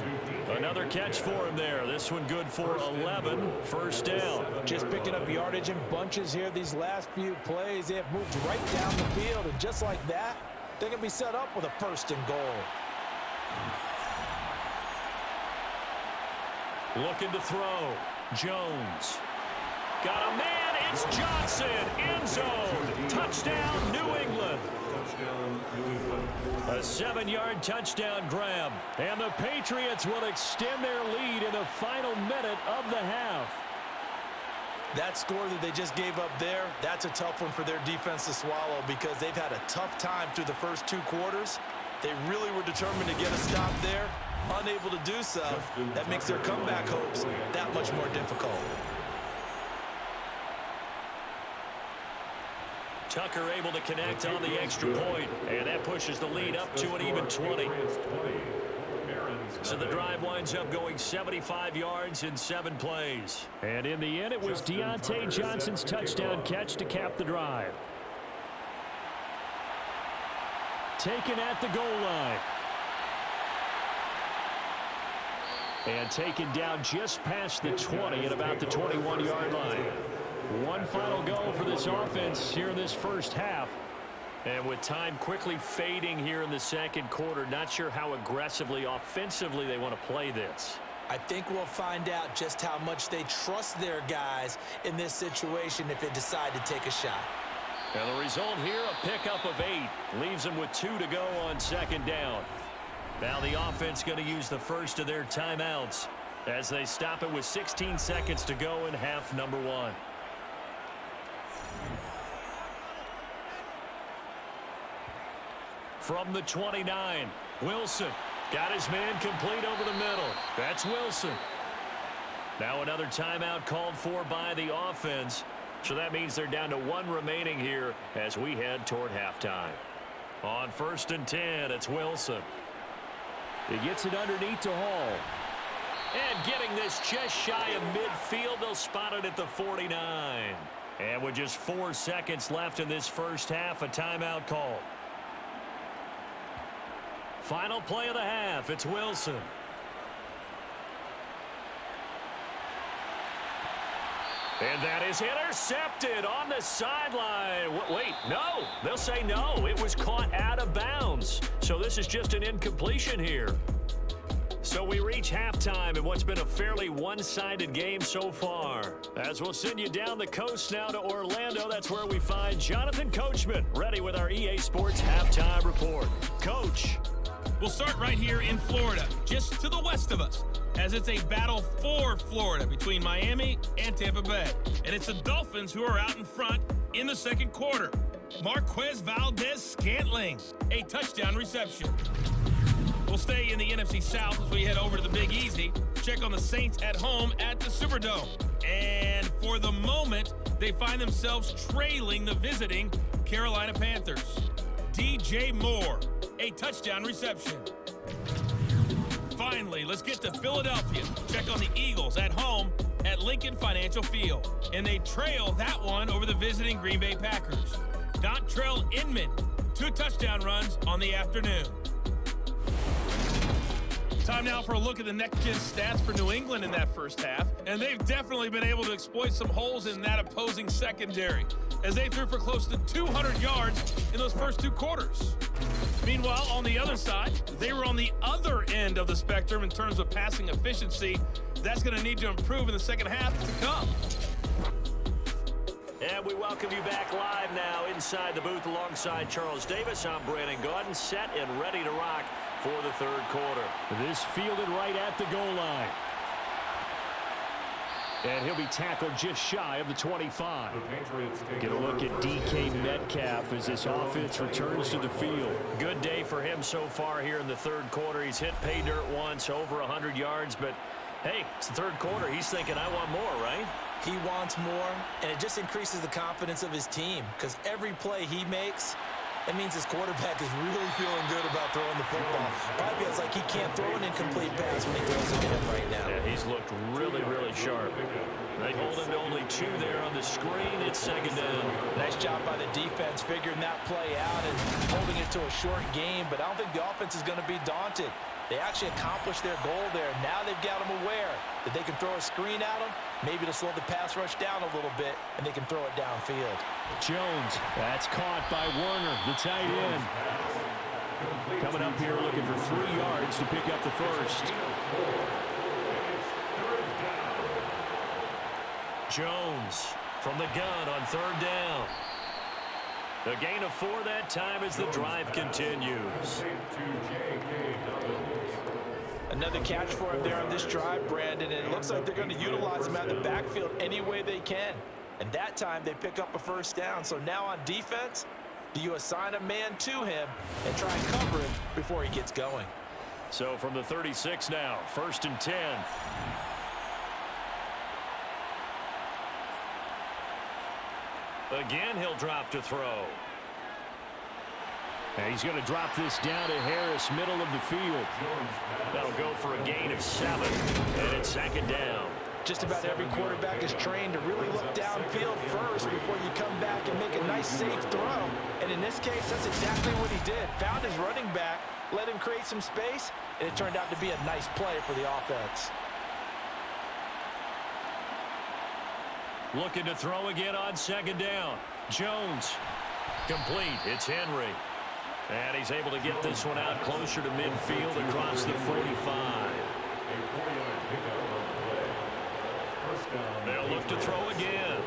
Another catch for him there. This one good for 11. 1st down. Just picking up yardage in bunches here these last few plays. They have moved right down the field, and just like that, they're going to be set up with a 1st and goal. Looking to throw. Jones. Got a man. It's Johnson. End zone. Touchdown, New England. A 7-yard touchdown grab. And the Patriots will extend their lead in the final minute of the half. That score that they just gave up there, that's a tough one for their defense to swallow because they've had a tough time through the first 2 quarters. They really were determined to get a stop there. Unable to do so, that makes their comeback hopes that much more difficult. Tucker able to connect on the extra point, and that pushes the lead up to an even 20. So the drive winds up going 75 yards in 7 plays. And in the end, it was Deontay Johnson's touchdown catch to cap the drive. Taken at the goal line. And taken down just past the 20 at about the 21-yard line. One final go for this offense here in this first half. And with time quickly fading here in the second quarter, not sure how aggressively, offensively they want to play this. I think we'll find out just how much they trust their guys in this situation if they decide to take a shot. And the result here, a pickup of 8. Leaves them with 2 to go on second down. Now the offense going to use the first of their timeouts as they stop it with 16 seconds to go in half number 1. From the 29, Wilson got his man complete over the middle. That's Wilson. Now another timeout called for by the offense. So that means they're down to 1 remaining here as we head toward halftime. On 1st and 10, it's Wilson. He gets it underneath to Hall. And getting this just shy of midfield, they'll spot it at the 49. And with just 4 seconds left in this first half, a timeout call. Final play of the half, it's Wilson. And that is intercepted on the sideline. Wait, no. They'll say no. It was caught out of bounds. So this is just an incompletion here. So we reach halftime in what's been a fairly one-sided game so far. As we'll send you down the coast now to Orlando, that's where we find Jonathan Coachman ready with our EA Sports Halftime Report. Coach. We'll start right here in Florida, just to the west of us, as it's a battle for Florida between Miami and Tampa Bay. And it's the Dolphins who are out in front in the second quarter. Marquez Valdez-Scantling, a touchdown reception. We'll stay in the NFC South as we head over to the Big Easy. Check on the Saints at home at the Superdome. And for the moment, they find themselves trailing the visiting Carolina Panthers. DJ Moore, a touchdown reception. Finally, let's get to Philadelphia. Check on the Eagles at home at Lincoln Financial Field. And they trail that one over the visiting Green Bay Packers. Dontrell Inman, 2 touchdown runs on the afternoon. Time now for a look at the next-gen stats for New England in that first half. And they've definitely been able to exploit some holes in that opposing secondary, as they threw for close to 200 yards in those first 2 quarters. Meanwhile, on the other side, they were on the other end of the spectrum in terms of passing efficiency. That's going to need to improve in the second half to come. And we welcome you back live now inside the booth alongside Charles Davis. I'm Brandon Gaudin, set and ready to rock for the third quarter. This fielded right at the goal line. And he'll be tackled just shy of the 25. Get a look at DK Metcalf as this offense returns to the field. Good day for him so far here in the third quarter. He's hit pay dirt once, over 100 yards. But, hey, it's the third quarter. He's thinking, I want more, right? He wants more, and it just increases the confidence of his team because every play he makes, that means his quarterback is really feeling good about throwing the football. Probably feels like he can't throw an incomplete pass when he throws it to him right now. Yeah, he's looked really, really sharp. They hold him to only 2 there on the screen. It's second down. Nice job by the defense figuring that play out and holding it to a short game, but I don't think the offense is going to be daunted. They actually accomplished their goal there. Now they've got them aware that they can throw a screen at them, maybe to slow the pass rush down a little bit, and they can throw it downfield. Jones, that's caught by Werner, the tight end. Coming up here looking for 3 yards to pick up the first. Jones from the gun on third down. The gain of 4 that time as the drive continues. Another catch for him there on this drive, Brandon, and it looks like they're going to utilize him out of the backfield any way they can. And that time they pick up a first down. So now on defense, do you assign a man to him and try and cover him before he gets going? So from the 36 now, 1st and 10. Again, he'll drop to throw. And he's going to drop this down to Harris, middle of the field. That'll go for a gain of 7, and it's 2nd down. Just about every quarterback is trained to really look downfield first before you come back and make a nice, safe throw. And in this case, that's exactly what he did. Found his running back, let him create some space, and it turned out to be a nice play for the offense. Looking to throw again on 2nd down. Jones. Complete. It's Henry. And he's able to get this one out closer to midfield across the 45. They'll look to throw again.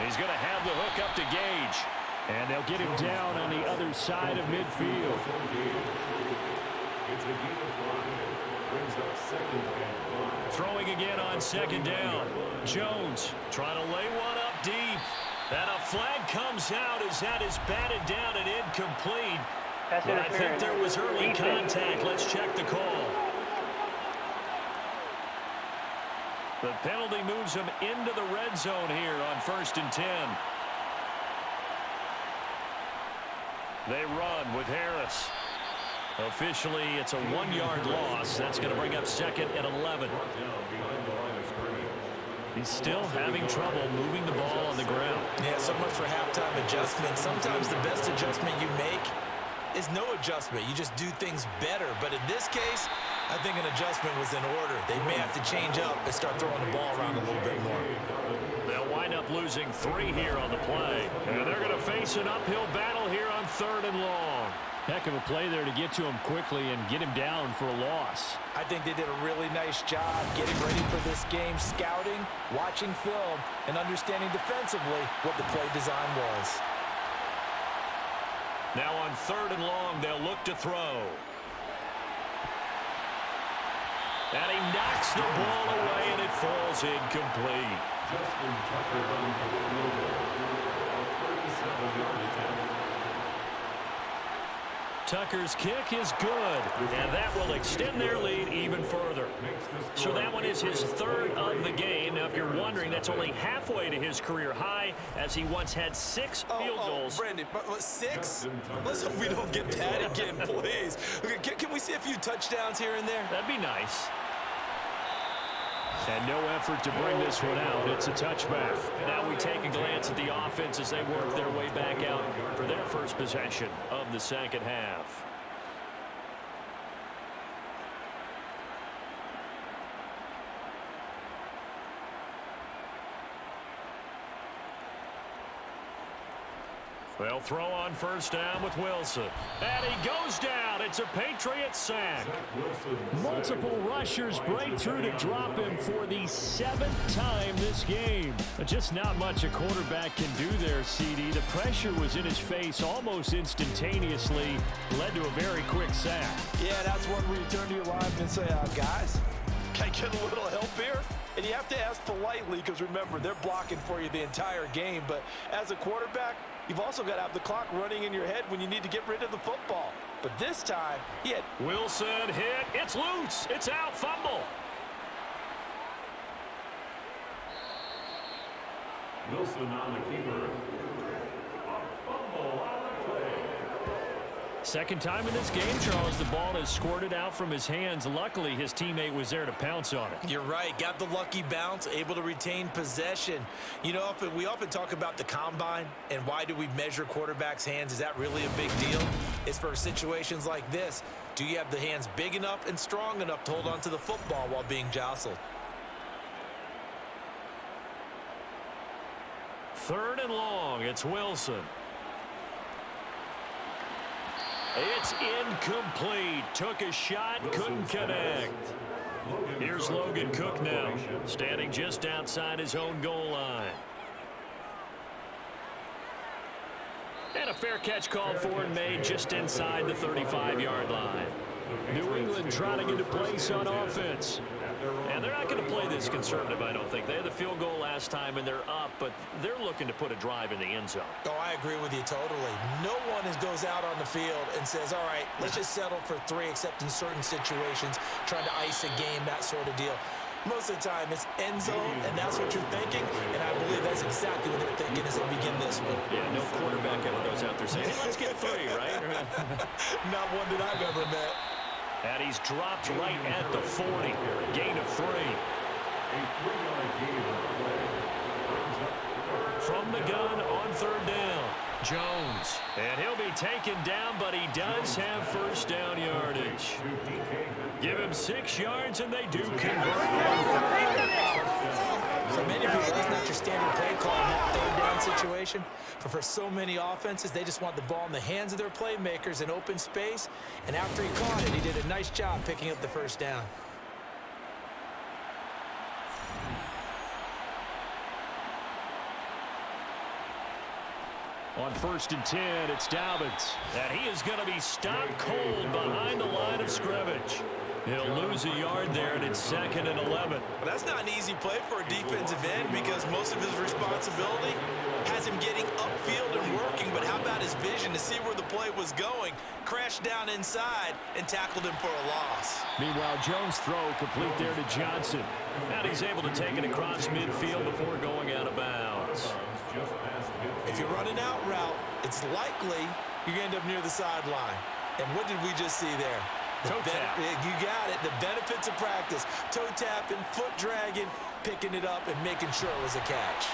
He's going to have the hook up to Gage. And they'll get him down on the other side of midfield. Throwing again on 2nd down. Jones trying to lay one up deep. And a flag comes out as that is batted down and incomplete. But I think there was early contact. Let's check the call. The penalty moves him into the red zone here on 1st and 10. They run with Harris. Officially, it's a 1-yard loss. That's going to bring up 2nd and 11. He's still having trouble moving the ball on the ground. Yeah, so much for halftime adjustment. Sometimes the best adjustment you make is no adjustment. You just do things better. But in this case, I think an adjustment was in order. They may have to change up and start throwing the ball around a little bit more. They'll wind up losing 3 here on the play. And they're going to face an uphill battle here on 3rd and long. Heck of a play there to get to him quickly and get him down for a loss. I think they did a really nice job getting ready for this game, scouting, watching film, and understanding defensively what the play design was. Now on 3rd and long, they'll look to throw. And he knocks the ball away, and it falls incomplete. Justin Tucker running for the field goal. 37-yard attempt. Tucker's kick is good, and that will extend their lead even further. So that one is his 3rd of the game. Now, if you're wondering, that's only halfway to his career high, as he once had 6 field goals. Brandon, 6? Let's hope we don't get that again, please. Okay, can we see a few touchdowns here and there? That'd be nice. And no effort to bring this one out. It's a touchback. Now we take a glance at the offense as they work their way back out for their first possession of the 2nd half. They'll throw on 1st down with Wilson. And he goes down. It's a Patriots sack. Multiple rushers break through to drop him for the 7th time this game. But just not much a quarterback can do there, CD. The pressure was in his face almost instantaneously. Led to a very quick sack. Yeah, that's one where you turn to your lineman and say, guys, can I get a little help here? And you have to ask politely because, remember, they're blocking for you the entire game. But as a quarterback, you've also got to have the clock running in your head when you need to get rid of the football. But this time, he had Wilson hit. It's loose. It's out. Fumble. Wilson on the keeper. A fumble on the play. 2nd time in this game, Charles, the ball has squirted out from his hands. Luckily, his teammate was there to pounce on it. You're right. Got the lucky bounce, able to retain possession. You know, we often talk about the combine and why do we measure quarterbacks' hands. Is that really a big deal? It's for situations like this. Do you have the hands big enough and strong enough to hold on to the football while being jostled? 3rd and long. It's Wilson. It's incomplete. Took a shot, couldn't connect. Here's Logan Cook now, standing just outside his own goal line. And a fair catch called for and made just inside the 35-yard line. New England trying to get a place on offense. And they're not going to play this conservative, I don't think. They had the field goal last time, and they're up, but they're looking to put a drive in the end zone. Oh, I agree with you totally. No one goes out on the field and says, all right, let's just settle for 3, except in certain situations, trying to ice a game, that sort of deal. Most of the time, it's end zone, and that's what you're thinking, and I believe that's exactly what they're thinking as they begin this one. Yeah, no quarterback ever goes out there saying, hey, let's get 3, right? Not one that I've ever met. And he's dropped right at the 40. Gain of 3. From the gun on 3rd down. Jones. And he'll be taken down, but he does have first down yardage. Give him 6 yards, and they do convert. For many people, that's not your standard play call in that 3rd down situation. But for so many offenses, they just want the ball in the hands of their playmakers in open space. And after he caught it, he did a nice job picking up the first down. On 1st and 10, it's Dobbins. And he is going to be stopped cold behind the line of scrimmage. He'll lose a yard there, and it's 2nd and 11. But that's not an easy play for a defensive end because most of his responsibility has him getting upfield and working. But how about his vision to see where the play was going? Crashed down inside and tackled him for a loss. Meanwhile, Jones' throw complete there to Johnson. And he's able to take it across midfield before going out of bounds. If you're running out route, it's likely you're going to end up near the sideline. And what did we just see there? Toe tap. You got it. The benefits of practice. Toe tapping, foot dragging, picking it up, and making sure it was a catch.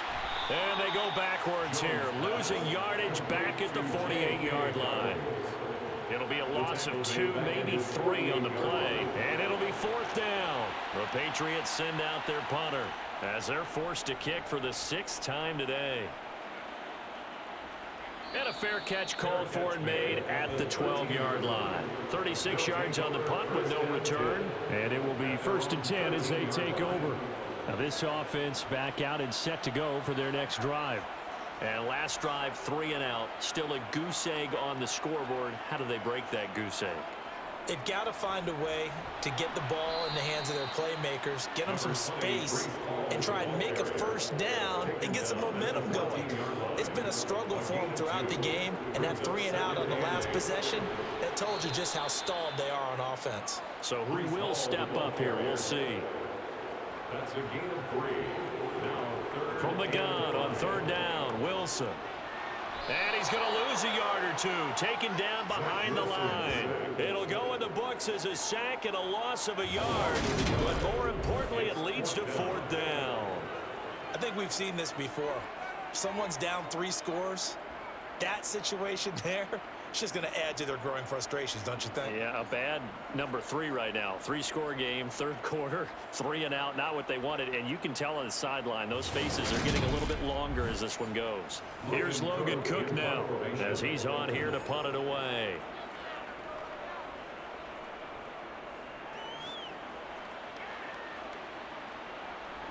And they go backwards here, losing yardage back at the 48-yard line. It'll be a loss of 2, maybe 3 on the play, and it'll be 4th down. The Patriots send out their punter as they're forced to kick for the 6th time today. And a fair catch called for and made at the 12-yard line. 36 yards on the punt with no return. And it will be 1st and 10 as they take over. Now this offense back out and set to go for their next drive. And last drive, 3 and out. Still a goose egg on the scoreboard. How do they break that goose egg? They've got to find a way to get the ball in the hands of their playmakers, get them some space, and try and make a first down and get some momentum going. It's been a struggle for them throughout the game, and that 3 and out on the last possession, that told you just how stalled they are on offense. So who will step up here? We'll see. That's a gain of 3. Now From the gun on 3rd down, Wilson. And he's going to lose a yard or 2, taken down behind the line. It'll go in the books as a sack and a loss of a yard. But more importantly, it leads to 4th down. I think we've seen this before. Someone's down 3 scores. That situation there, it's just going to add to their growing frustrations, don't you think? Yeah, a bad number 3 right now. 3-score game, 3rd quarter, 3 and out, not what they wanted. And you can tell on the sideline, those faces are getting a little bit longer as this one goes. Here's Logan Cook now as he's on here to punt it away.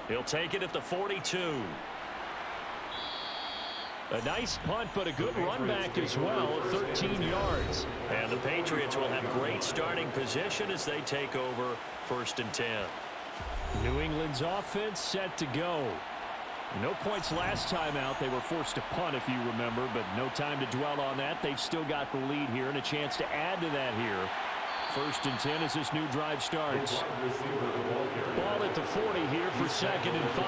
He'll take it at the 42. A nice punt, but a good run back as well, 13 yards. And the Patriots will have great starting position as they take over 1st and 10. New England's offense set to go. No points last time out. They were forced to punt, if you remember, but no time to dwell on that. They've still got the lead here and a chance to add to that here. 1st and 10 as this new drive starts. Ball at the 40 here for 2nd and 5.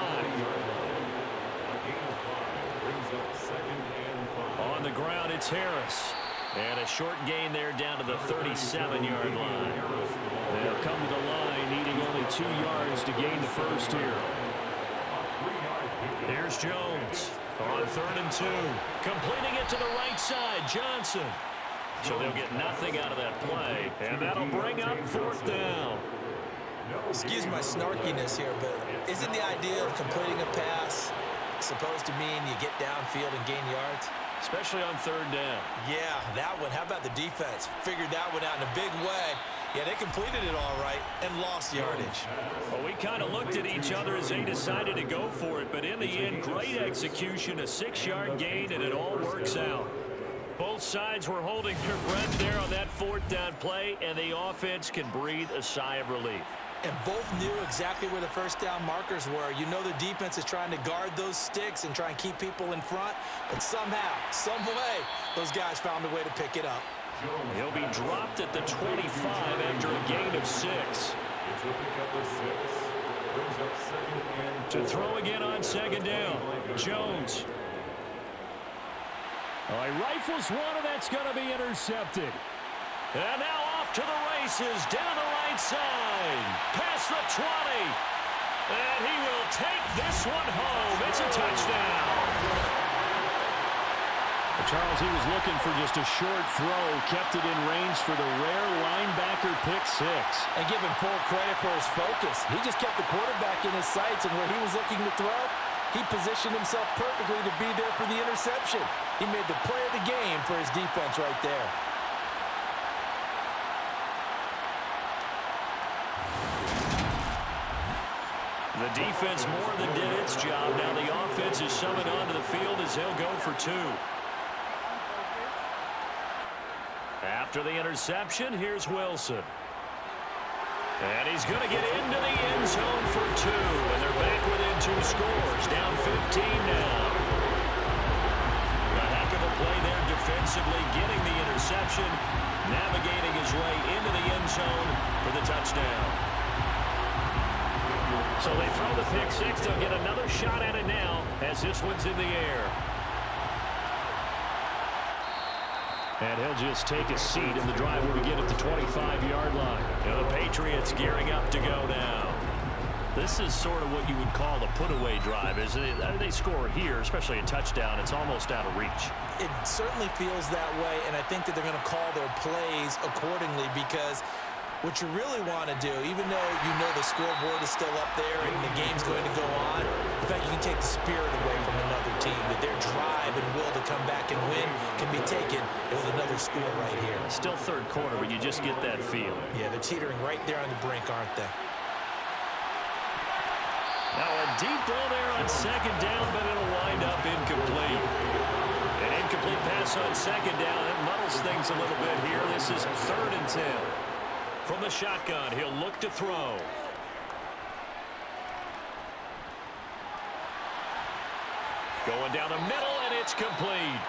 On the ground, it's Harris. And a short gain there down to the 37-yard line. They'll come to the line, needing only 2 yards to gain the first here. Here's Jones on 3rd and 2. Completing it to the right side, Johnson. So they'll get nothing out of that play. And that'll bring up 4th down. Excuse my snarkiness here, but isn't the idea of completing a pass supposed to mean you get downfield and gain yards? Especially on 3rd down. Yeah, that one. How about the defense? Figured that one out in a big way. Yeah, they completed it all right and lost yardage. Well, we kind of looked at each other as they decided to go for it, but in the end, great execution, a 6-yard gain, and it all works out. Both sides were holding their breath there on that fourth down play, and the offense can breathe a sigh of relief. And both knew exactly where the first down markers were. You know the defense is trying to guard those sticks and try and keep people in front. But somehow, some way, those guys found a way to pick it up. He'll be dropped at the 25 after a gain of 6. It's a pickup of 6. Brings up 2nd and 4. To throw again on 2nd down. Jones. Oh, he rifles one, and that's going to be intercepted. And now off to the races, down the right side, past the 20. And he will take this one home. It's a touchdown. Charles, he was looking for just a short throw, kept it in range for the rare linebacker pick 6. And give him full credit for his focus. He just kept the quarterback in his sights, and where he was looking to throw, he positioned himself perfectly to be there for the interception. He made the play of the game for his defense right there. The defense more than did its job. Now the offense is summoned onto the field as he'll go for 2. After the interception, here's Wilson. And he's going to get into the end zone for 2. And they're back within 2 scores. Down 15 now. A heck of a play there defensively, getting the interception, navigating his way into the end zone for the touchdown. So they throw the pick 6. They'll get another shot at it now as this one's in the air. And he'll just take a seat in the drive when we get at the 25-yard line. And the Patriots gearing up to go now. This is sort of what you would call a put-away drive, isn't it? They score here, especially a touchdown. It's almost out of reach. It certainly feels that way, and I think that they're going to call their plays accordingly, because what you really want to do, even though you know the scoreboard is still up there and the game's going to go on, the fact you can take the spirit away from another team, that their drive and will to come back and win can be taken with another score right here. Still third quarter, but you just get that feel. Yeah, they're teetering right there on the brink, aren't they? Now a deep ball there on 2nd down, but it'll wind up incomplete. An incomplete pass on 2nd down. It muddles things a little bit here. This is 3rd and 10. From the shotgun, he'll look to throw. Going down the middle, and it's complete.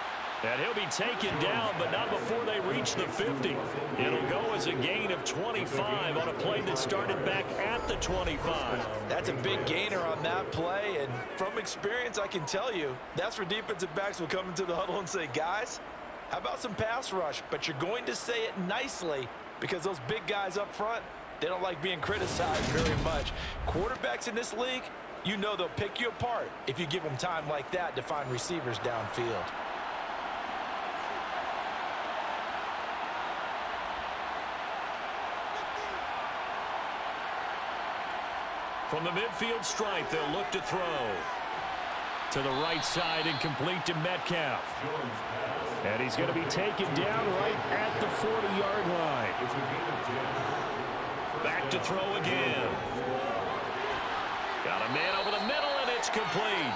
And he'll be taken down, but not before they reach the 50. It'll go as a gain of 25 on a play that started back at the 25. That's a big gainer on that play, and from experience, I can tell you, that's where defensive backs will come into the huddle and say, guys, how about some pass rush? But you're going to say it nicely, because those big guys up front, they don't like being criticized very much. Quarterbacks in this league, you know they'll pick you apart if you give them time like that to find receivers downfield. From the midfield stripe, they'll look to throw. To the right side and complete to Metcalf. And he's going to be taken down right at the 40-yard line. Back to throw again. Got a man over the middle, and it's complete.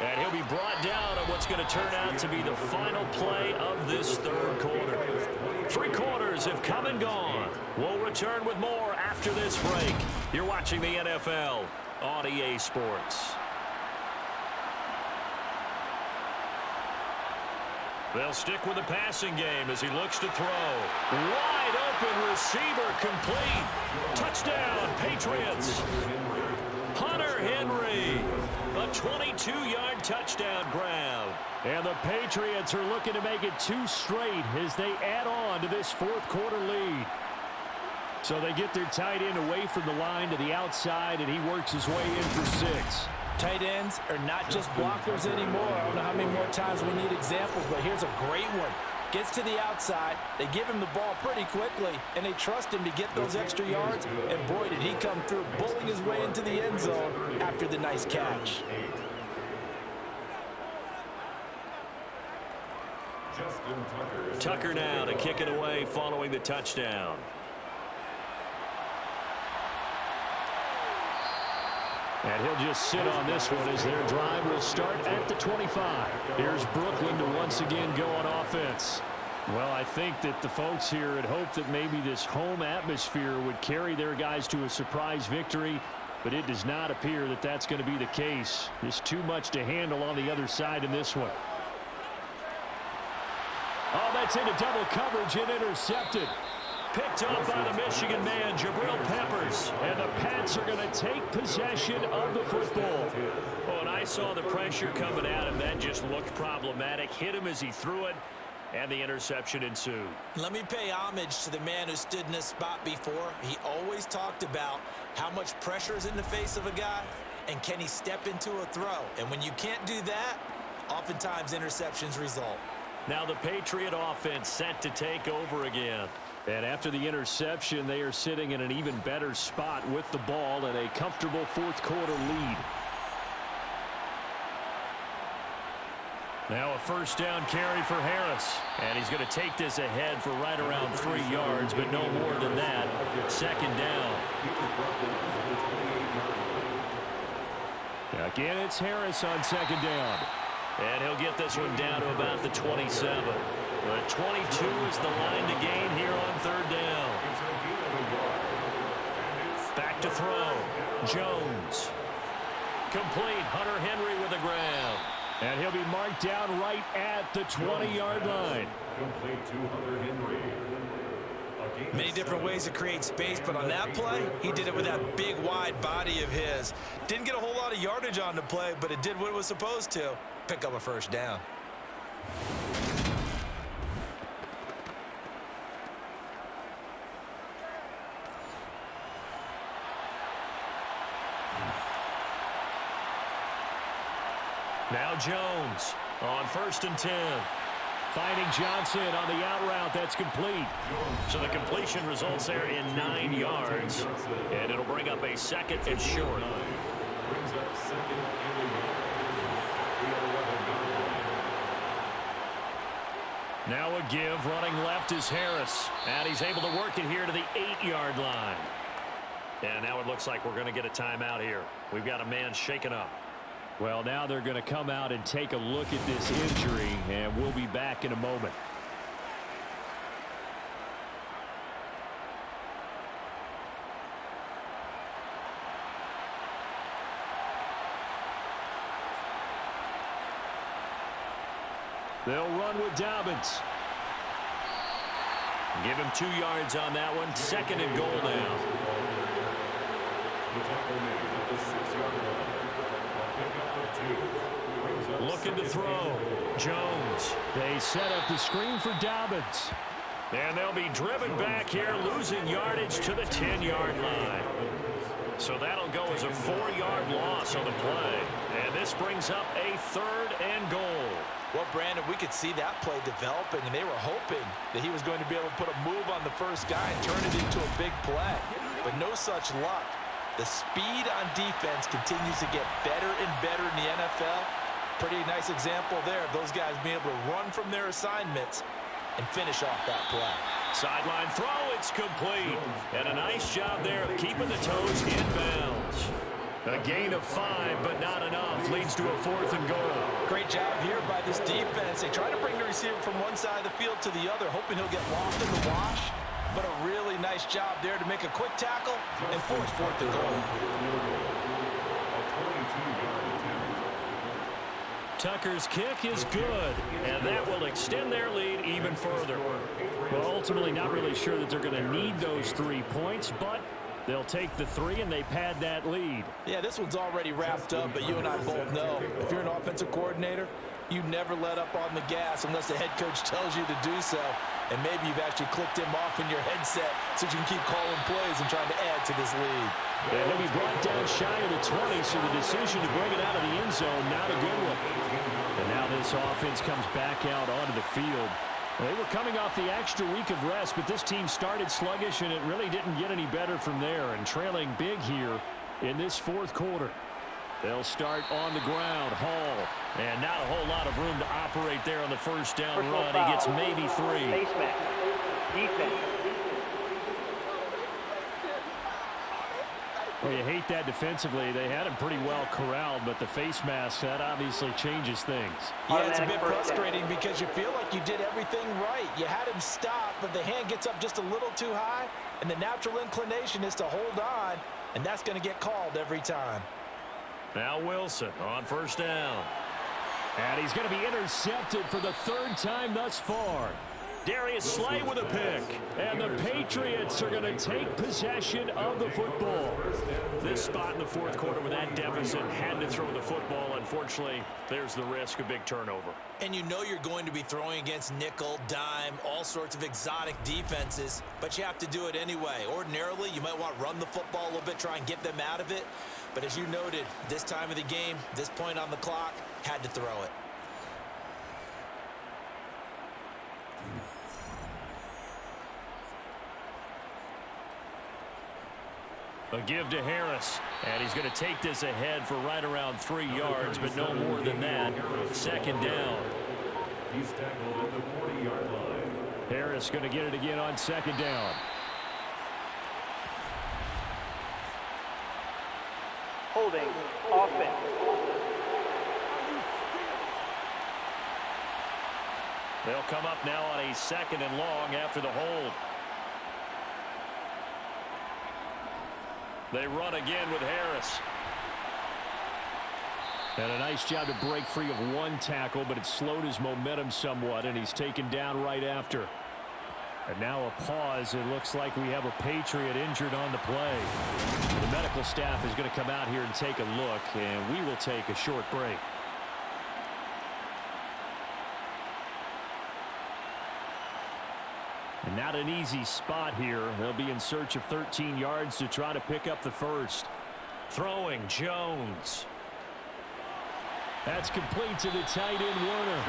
And he'll be brought down on what's going to turn out to be the final play of this 3rd quarter. 3 quarters have come and gone. We'll return with more after this break. You're watching the NFL on EA Sports. They'll stick with the passing game as he looks to throw. Wide open receiver complete. Touchdown, Patriots. Hunter Henry. A 22-yard touchdown grab. And the Patriots are looking to make it 2 straight as they add on to this 4th quarter lead. So they get their tight end away from the line to the outside, and he works his way in for 6. Tight ends are not just blockers anymore. I don't know how many more times we need examples, but here's a great one. Gets to the outside, they give him the ball pretty quickly, and they trust him to get those extra yards, and boy, did he come through, bulling his way into the end zone after the nice catch. Tucker now to kick it away following the touchdown. And he'll just sit on this one as their drive will start at the 25. Here's Brooklyn to once again go on offense. Well, I think that the folks here had hoped that maybe this home atmosphere would carry their guys to a surprise victory, but it does not appear that that's going to be the case. There's too much to handle on the other side in this one. Oh, that's into double coverage and intercepted. Picked up by the Michigan man, Jabril Peppers. And the Pats are going to take possession of the football. Oh, and I saw the pressure coming at him. That just looked problematic. Hit him as he threw it, and the interception ensued. Let me pay homage to the man who stood in this spot before. He always talked about how much pressure is in the face of a guy, and can he step into a throw. And when you can't do that, oftentimes interceptions result. Now the Patriot offense set to take over again. And after the interception, they are sitting in an even better spot with the ball and a comfortable fourth quarter lead. Now a first down carry for Harris. And he's going to take this ahead for right around 3 yards, but no more than that. Second down. Again, it's Harris on second down. And he'll get this one down to about the 27. The 22 is the line to gain here on third down. Back to throw. Jones. Complete. Hunter Henry with the grab. And he'll be marked down right at the 20-yard line. Complete to Hunter Henry. Many different ways to create space, but on that play, he did it with that big, wide body of his. Didn't get a whole lot of yardage on the play, but it did what it was supposed to. Pick up a first down. Now Jones on 1st and 10. Finding Johnson on the out route. That's complete. So the completion results there in 9 yards. And it'll bring up a second and short. Brings up second and 11. Now a give. Running left is Harris. And he's able to work it here to the 8-yard line. And now it looks like we're going to get a timeout here. We've got a man shaken up. Well, now they're going to come out and take a look at this injury, and we'll be back in a moment. They'll run with Dobbins. Give him 2 yards on that one. Second and goal now. Looking to throw. Jones. They set up the screen for Dobbins. And they'll be driven back here, losing yardage to the 10-yard line. So that'll go as a 4-yard loss on the play. And this brings up a 3rd and goal. Well, Brandon, we could see that play developing, and they were hoping that he was going to be able to put a move on the first guy and turn it into a big play. But no such luck. The speed on defense continues to get better and better in the NFL. Pretty nice example there of those guys being able to run from their assignments and finish off that play. Sideline throw, it's complete. And a nice job there of keeping the toes in bounds. A gain of 5, but not enough. Leads to a 4th and goal. Great job here by this defense. They try to bring the receiver from one side of the field to the other, hoping he'll get lost in the wash. But a really nice job there to make a quick tackle and force 4th and goal. Tucker's kick is good, and that will extend their lead even further. Well, ultimately not really sure that they're going to need those 3 points, but they'll take the 3 and they pad that lead. Yeah, this one's already wrapped up, but you and I both know if you're an offensive coordinator, you never let up on the gas unless the head coach tells you to do so. And maybe you've actually clicked him off in your headset so you can keep calling plays and trying to add to this lead. And he'll be brought down shy of the 20, so the decision to bring it out of the end zone, not a good one. And now this offense comes back out onto the field. They were coming off the extra week of rest, but this team started sluggish, and it really didn't get any better from there. And trailing big here in this 4th quarter. They'll start on the ground. Hall. And not a whole lot of room to operate there on the first down run. He gets maybe 3. Baseman. Defense. Well, you hate that defensively. They had him pretty well corralled, but the face mask, that obviously changes things. Yeah, it's a bit frustrating because you feel like you did everything right. You had him stop, but the hand gets up just a little too high, and the natural inclination is to hold on, and that's going to get called every time. Now Wilson on first down. And he's going to be intercepted for the third time thus far. Darius Slay with a pick. And the Patriots are going to take possession of the football. This spot in the fourth quarter with that deficit had to throw the football. Unfortunately, there's the risk of big turnover. And you know you're going to be throwing against nickel, dime, all sorts of exotic defenses, but you have to do it anyway. Ordinarily, you might want to run the football a little bit, try and get them out of it. But as you noted, this time of the game, this point on the clock, had to throw it. A give to Harris, and he's going to take this ahead for right around 3 yards, but no more than that. Second down. He's tackled at the 40-yard line. Harris going to get it again on second down. Holding. Offense. They'll come up now on a second and long after the hold. They run again with Harris. And a nice job to break free of one tackle, but it slowed his momentum somewhat, and he's taken down right after. And now a pause. It looks like we have a Patriot injured on the play. The medical staff is going to come out here and take a look, and we will take a short break. And not an easy spot here. They'll be in search of 13 yards to try to pick up the first. Throwing Jones. That's complete to the tight end, Warner.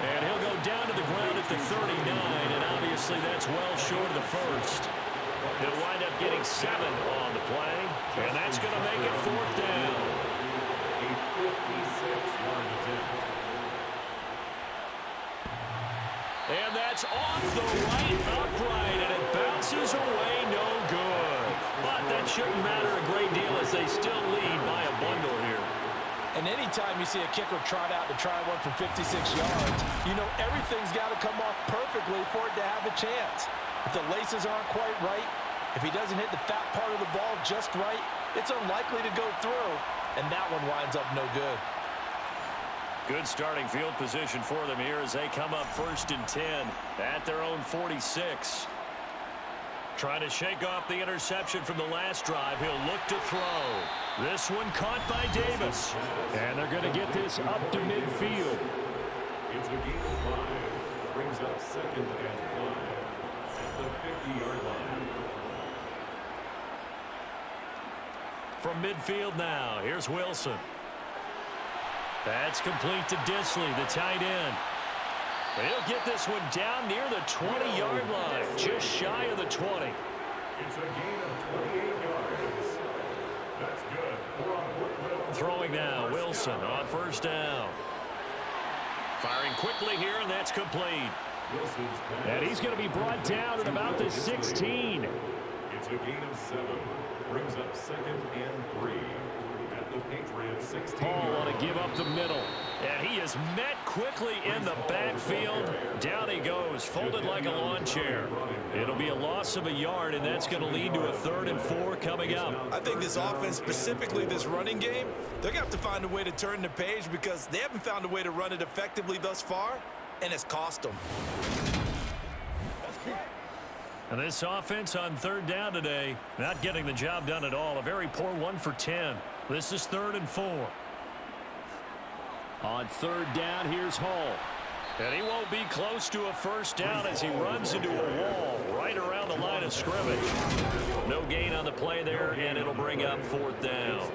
And he'll go down to the ground at the 39, and obviously that's well short of the first. He'll wind up getting 7 on the play, and that's going to make it fourth down. A 56-yard attempt. And that's off the right upright, and it bounces away no good. But that shouldn't matter a great deal as they still lead by a bundle here. And anytime you see a kicker trot out to try one from 56 yards, you know everything's got to come off perfectly for it to have a chance. If the laces aren't quite right, if he doesn't hit the fat part of the ball just right, it's unlikely to go through, and that one winds up no good. Good starting field position for them here as they come up 1st and 10 at their own 46. Trying to shake off the interception from the last drive. He'll look to throw. This one caught by Davis. And they're going to get this up to midfield. It's a gain of 5. Brings up 2nd and 5 at the 50-yard line. From midfield now, here's Wilson. That's complete to Disley, the tight end. He'll get this one down near the 20-yard line, just shy of the 20. It's a gain of 28 yards. That's good. Throwing now, Wilson on first down. Firing quickly here, and that's complete. And he's going to be brought down at about the 16. It's a gain of 7. Brings up 2nd and 3. The Patriots 16. Paul want to give up the middle. And he is met quickly in the backfield. Down he goes, folded like a lawn chair. It'll be a loss of a yard, and that's going to lead to a 3rd and 4 coming up. I think this offense, specifically this running game, they're going to have to find a way to turn the page because they haven't found a way to run it effectively thus far, and it's cost them. And this offense on 3rd down today, not getting the job done at all. A very poor 1 for 10. This is 3rd and 4. On 3rd down, here's Hall. And he won't be close to a first down as he runs into a wall right around the line of scrimmage. No gain on the play there, and it'll bring up 4th down.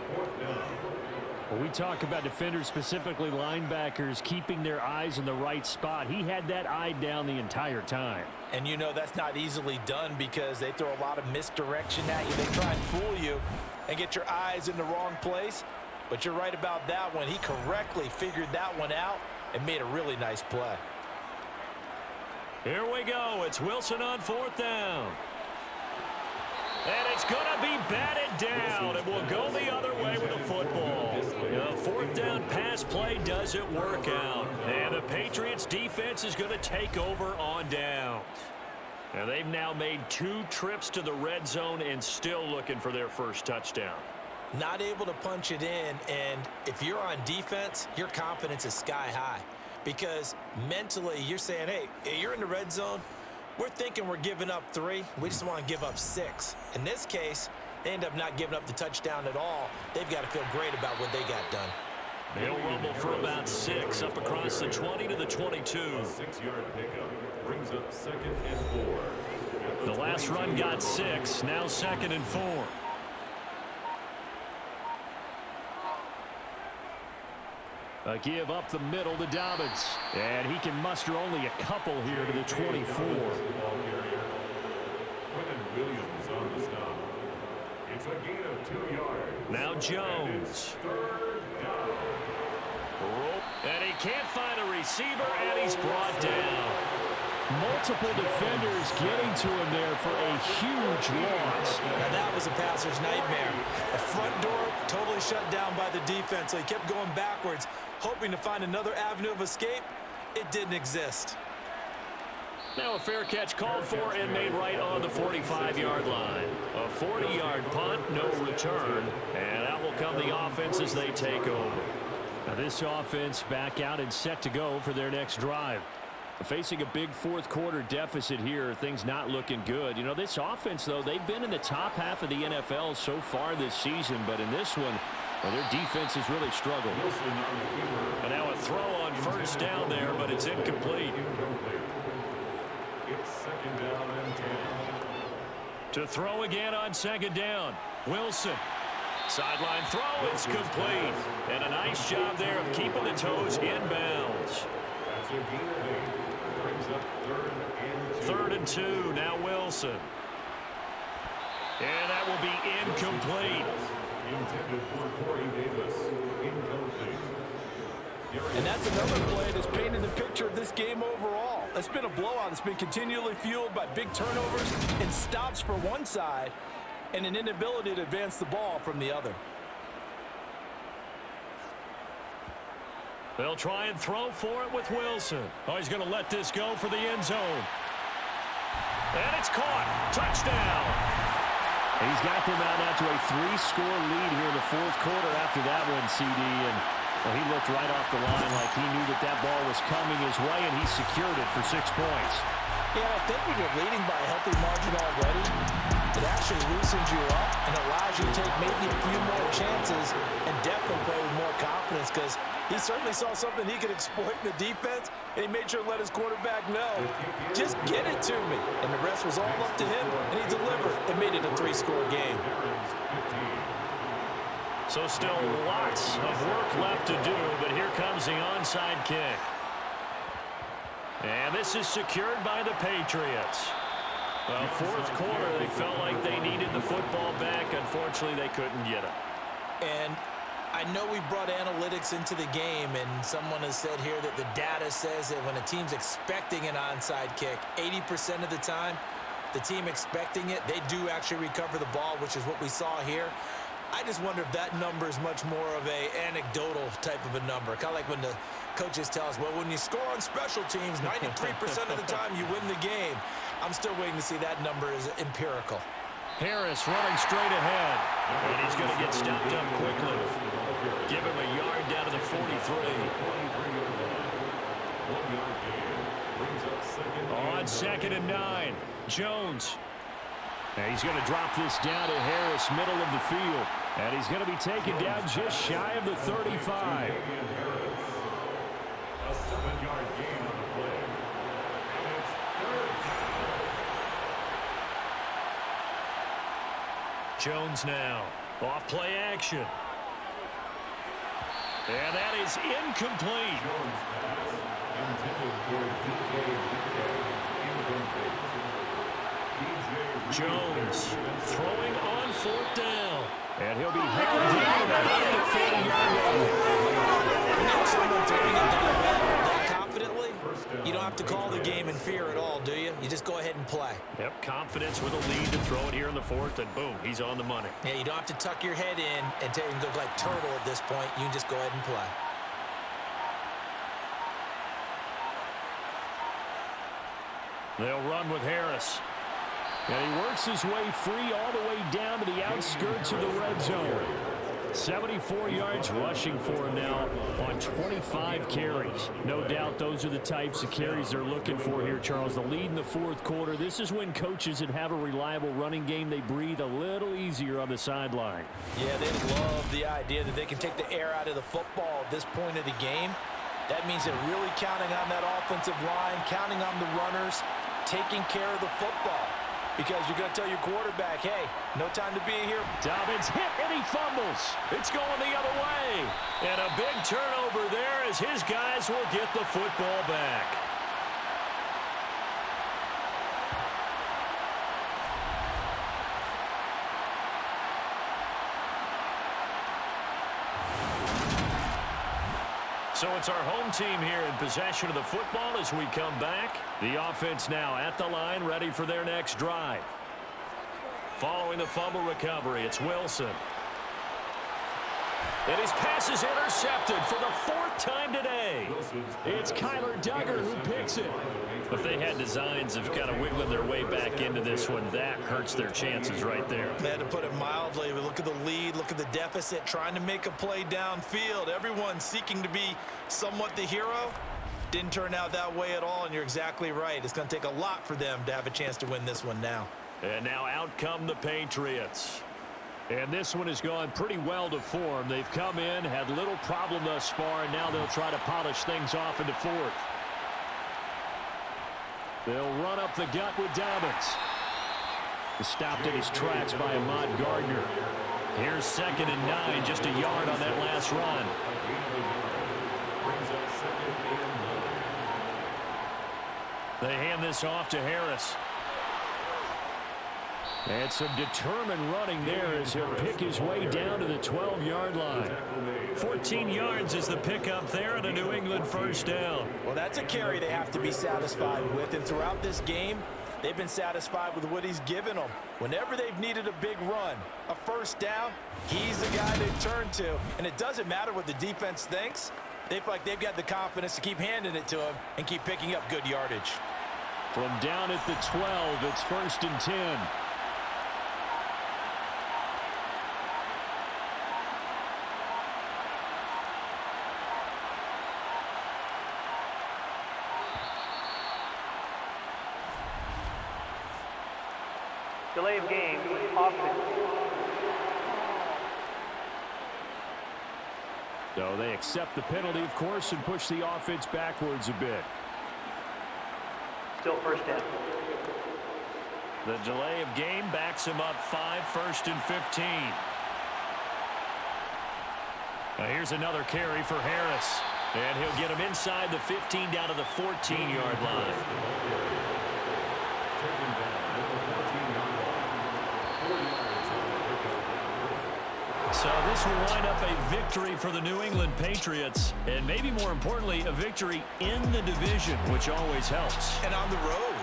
When we talk about defenders, specifically linebackers, keeping their eyes in the right spot, he had that eye down the entire time. And you know that's not easily done because they throw a lot of misdirection at you. They try and fool you and get your eyes in the wrong place. But you're right about that one. He correctly figured that one out and made a really nice play. Here we go. It's Wilson on 4th down. And it's going to be batted down, and we'll go the other way with the football. The fourth down pass play doesn't work out. And the Patriots defense is going to take over on downs. And they've now made 2 trips to the red zone and still looking for their first touchdown. Not able to punch it in, and if you're on defense, your confidence is sky high. Because mentally, you're saying, hey, you're in the red zone. We're thinking we're giving up 3. We just want to give up 6. In this case, they end up not giving up the touchdown at all. They've got to feel great about what they got done. They'll rumble for about 6 up across the 20 to the 22. 6-yard pickup brings up 2nd and 4. The last run got 6. Now 2nd and 4. A give up the middle to Dobbins. And he can muster only a couple here to the 24. Williams on the stop. It's a gain of 2 yards. Now Jones. 3rd down. And he can't find a receiver, and he's brought down. Multiple defenders getting to him there for a huge loss. Now that was a passer's nightmare. The front door totally shut down by the defense, so he kept going backwards, hoping to find another avenue of escape. It didn't exist. Now a fair catch called for and made right on the 45-yard line. A 40-yard punt, no return, and out will come the offense as they take over. Now this offense back out and set to go for their next drive. Facing a big fourth quarter deficit here, things not looking good. You know, this offense, though, they've been in the top half of the NFL so far this season, but in this one, well, their defense has really struggled. And now a throw on first down there, but it's incomplete. It's 2nd down and 10. To throw again on 2nd down. Wilson. Sideline throw, it's complete. And a nice job there of keeping the toes inbounds. That's a gain of 8. Brings up 3rd and 2. 3rd and 2, now Wilson. And that will be incomplete. Intended for Corey Davis. Incomplete. And that's another play that's painted the picture of this game overall. It's been a blowout. It's been continually fueled by big turnovers and stops for one side and an inability to advance the ball from the other. They'll try and throw for it with Wilson. Oh, he's going to let this go for the end zone. And it's caught. Touchdown. And he's got them out now to a 3-score lead here in the fourth quarter after that one, CD. And well, he looked right off the line like he knew that that ball was coming his way, and he secured it for 6 points. Yeah, I think when you're leading by a healthy margin already, it actually loosens you up and allows you to take maybe a few more chances and definitely play with more confidence, because he certainly saw something he could exploit in the defense, and he made sure to let his quarterback know, just get it to me. And the rest was all up to him, and he delivered and made it a 3-score game. So still lots of work left to do, but here comes the onside kick. And this is secured by the Patriots. Well, fourth quarter, they felt like they needed the football back. Unfortunately, they couldn't get it. And I know we brought analytics into the game, and someone has said here that the data says that when a team's expecting an onside kick, 80% of the time, the team expecting it, they do actually recover the ball, which is what we saw here. I just wonder if that number is much more of a anecdotal type of a number. Kind of like when the coaches tell us, well, when you score on special teams, 93% of the time you win the game. I'm still waiting to see that number is empirical. Harris running straight ahead. And he's going to get stopped up quickly. Give him a yard down to the 43. On 2nd and 9, Jones. And he's going to drop this down to Harris, middle of the field. And he's going to be taken down just shy of the 35. A 7-yard gain on the play. And it's 3rd down. Jones now. Off play action. And that is incomplete. Jones pass. Intended for incomplete. Jones throwing on 4th down. And he'll be held down about the 40-yard line. When you have someone throwing it down that confidently, you don't have to call the game in fear at all, do you? You just go ahead and play. Yep, confidence with a lead to throw it here in the fourth, and boom, he's on the money. Yeah, you don't have to tuck your head in and go like turtle at this point. You can just go ahead and play. They'll run with Harris. And he works his way free all the way down to the outskirts of the red zone. 74 yards rushing for him now on 25 carries. No doubt those are the types of carries they're looking for here, Charles. The lead in the fourth quarter. This is when coaches that have a reliable running game, they breathe a little easier on the sideline. Yeah, they love the idea that they can take the air out of the football at this point of the game. That means they're really counting on that offensive line, counting on the runners, taking care of the football. Because you're going to tell your quarterback, hey, no time to be here. Dobbins hit and he fumbles. It's going the other way. And a big turnover there as his guys will get the football back. So it's our home team here in possession of the football as we come back. The offense now at the line, ready for their next drive. Following the fumble recovery, it's Wilson. And his pass is intercepted for the fourth time today. It's Kyler Duggar who picks it. If they had designs of kind of wiggling their way back into this one, that hurts their chances right there. Man, to put it mildly, we look at the lead, look at the deficit, trying to make a play downfield. Everyone seeking to be somewhat the hero. Didn't turn out that way at all, and you're exactly right. It's going to take a lot for them to have a chance to win this one now. And now out come the Patriots. And this one has gone pretty well to form. They've come in, had little problem thus far, and now they'll try to polish things off into fourth. They'll run up the gut with Dobbins. Stopped in his tracks by Ahmad Gardner. Here's 2nd and 9, just a yard on that last run. They hand this off to Harris. And some determined running there as he'll pick his way down to the 12-yard line. 14 yards is the pickup there and a New England first down. Well, that's a carry they have to be satisfied with. And throughout this game, they've been satisfied with what he's given them. Whenever they've needed a big run, a first down, he's the guy they turn to. And it doesn't matter what the defense thinks. They feel like they've got the confidence to keep handing it to him and keep picking up good yardage. From down at the 12, it's 1st and 10. Delay of game, offense. So they accept the penalty, of course, and push the offense backwards a bit. Still first down. The delay of game backs him up 5, 1st and 15. Now here's another carry for Harris. And he'll get him inside the 15 down to the 14-yard line. So this will wind up a victory for the New England Patriots, and maybe more importantly, a victory in the division, which always helps. And on the road.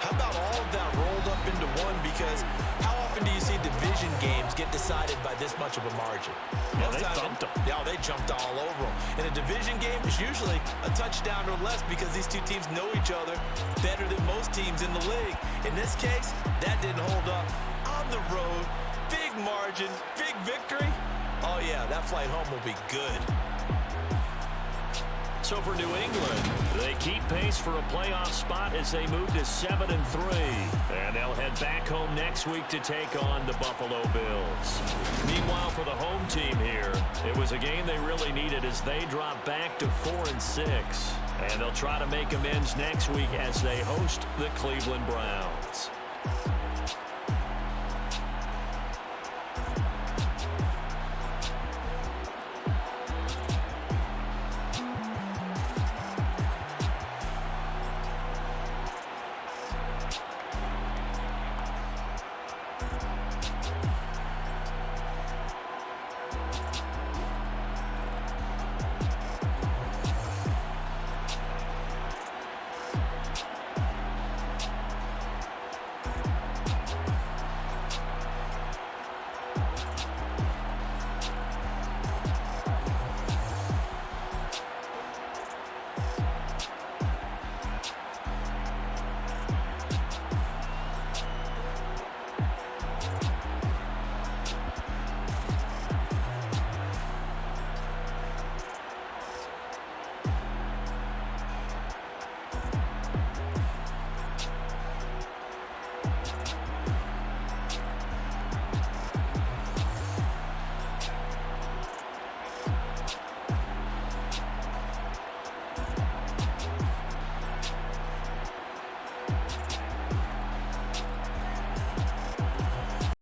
How about all of that rolled up into one? Because how often do you see division games get decided by this much of a margin? Yeah, they thumped them. Yeah, they jumped all over them. In a division game, it's usually a touchdown or less because these two teams know each other better than most teams in the league. In this case, that didn't hold up. On the road, big margin, big victory. Oh, yeah, that flight home will be good. So for New England, they keep pace for a playoff spot as they move to 7-3. And they'll head back home next week to take on the Buffalo Bills. Meanwhile, for the home team here, it was a game they really needed as they drop back to 4-6. And they'll try to make amends next week as they host the Cleveland Browns.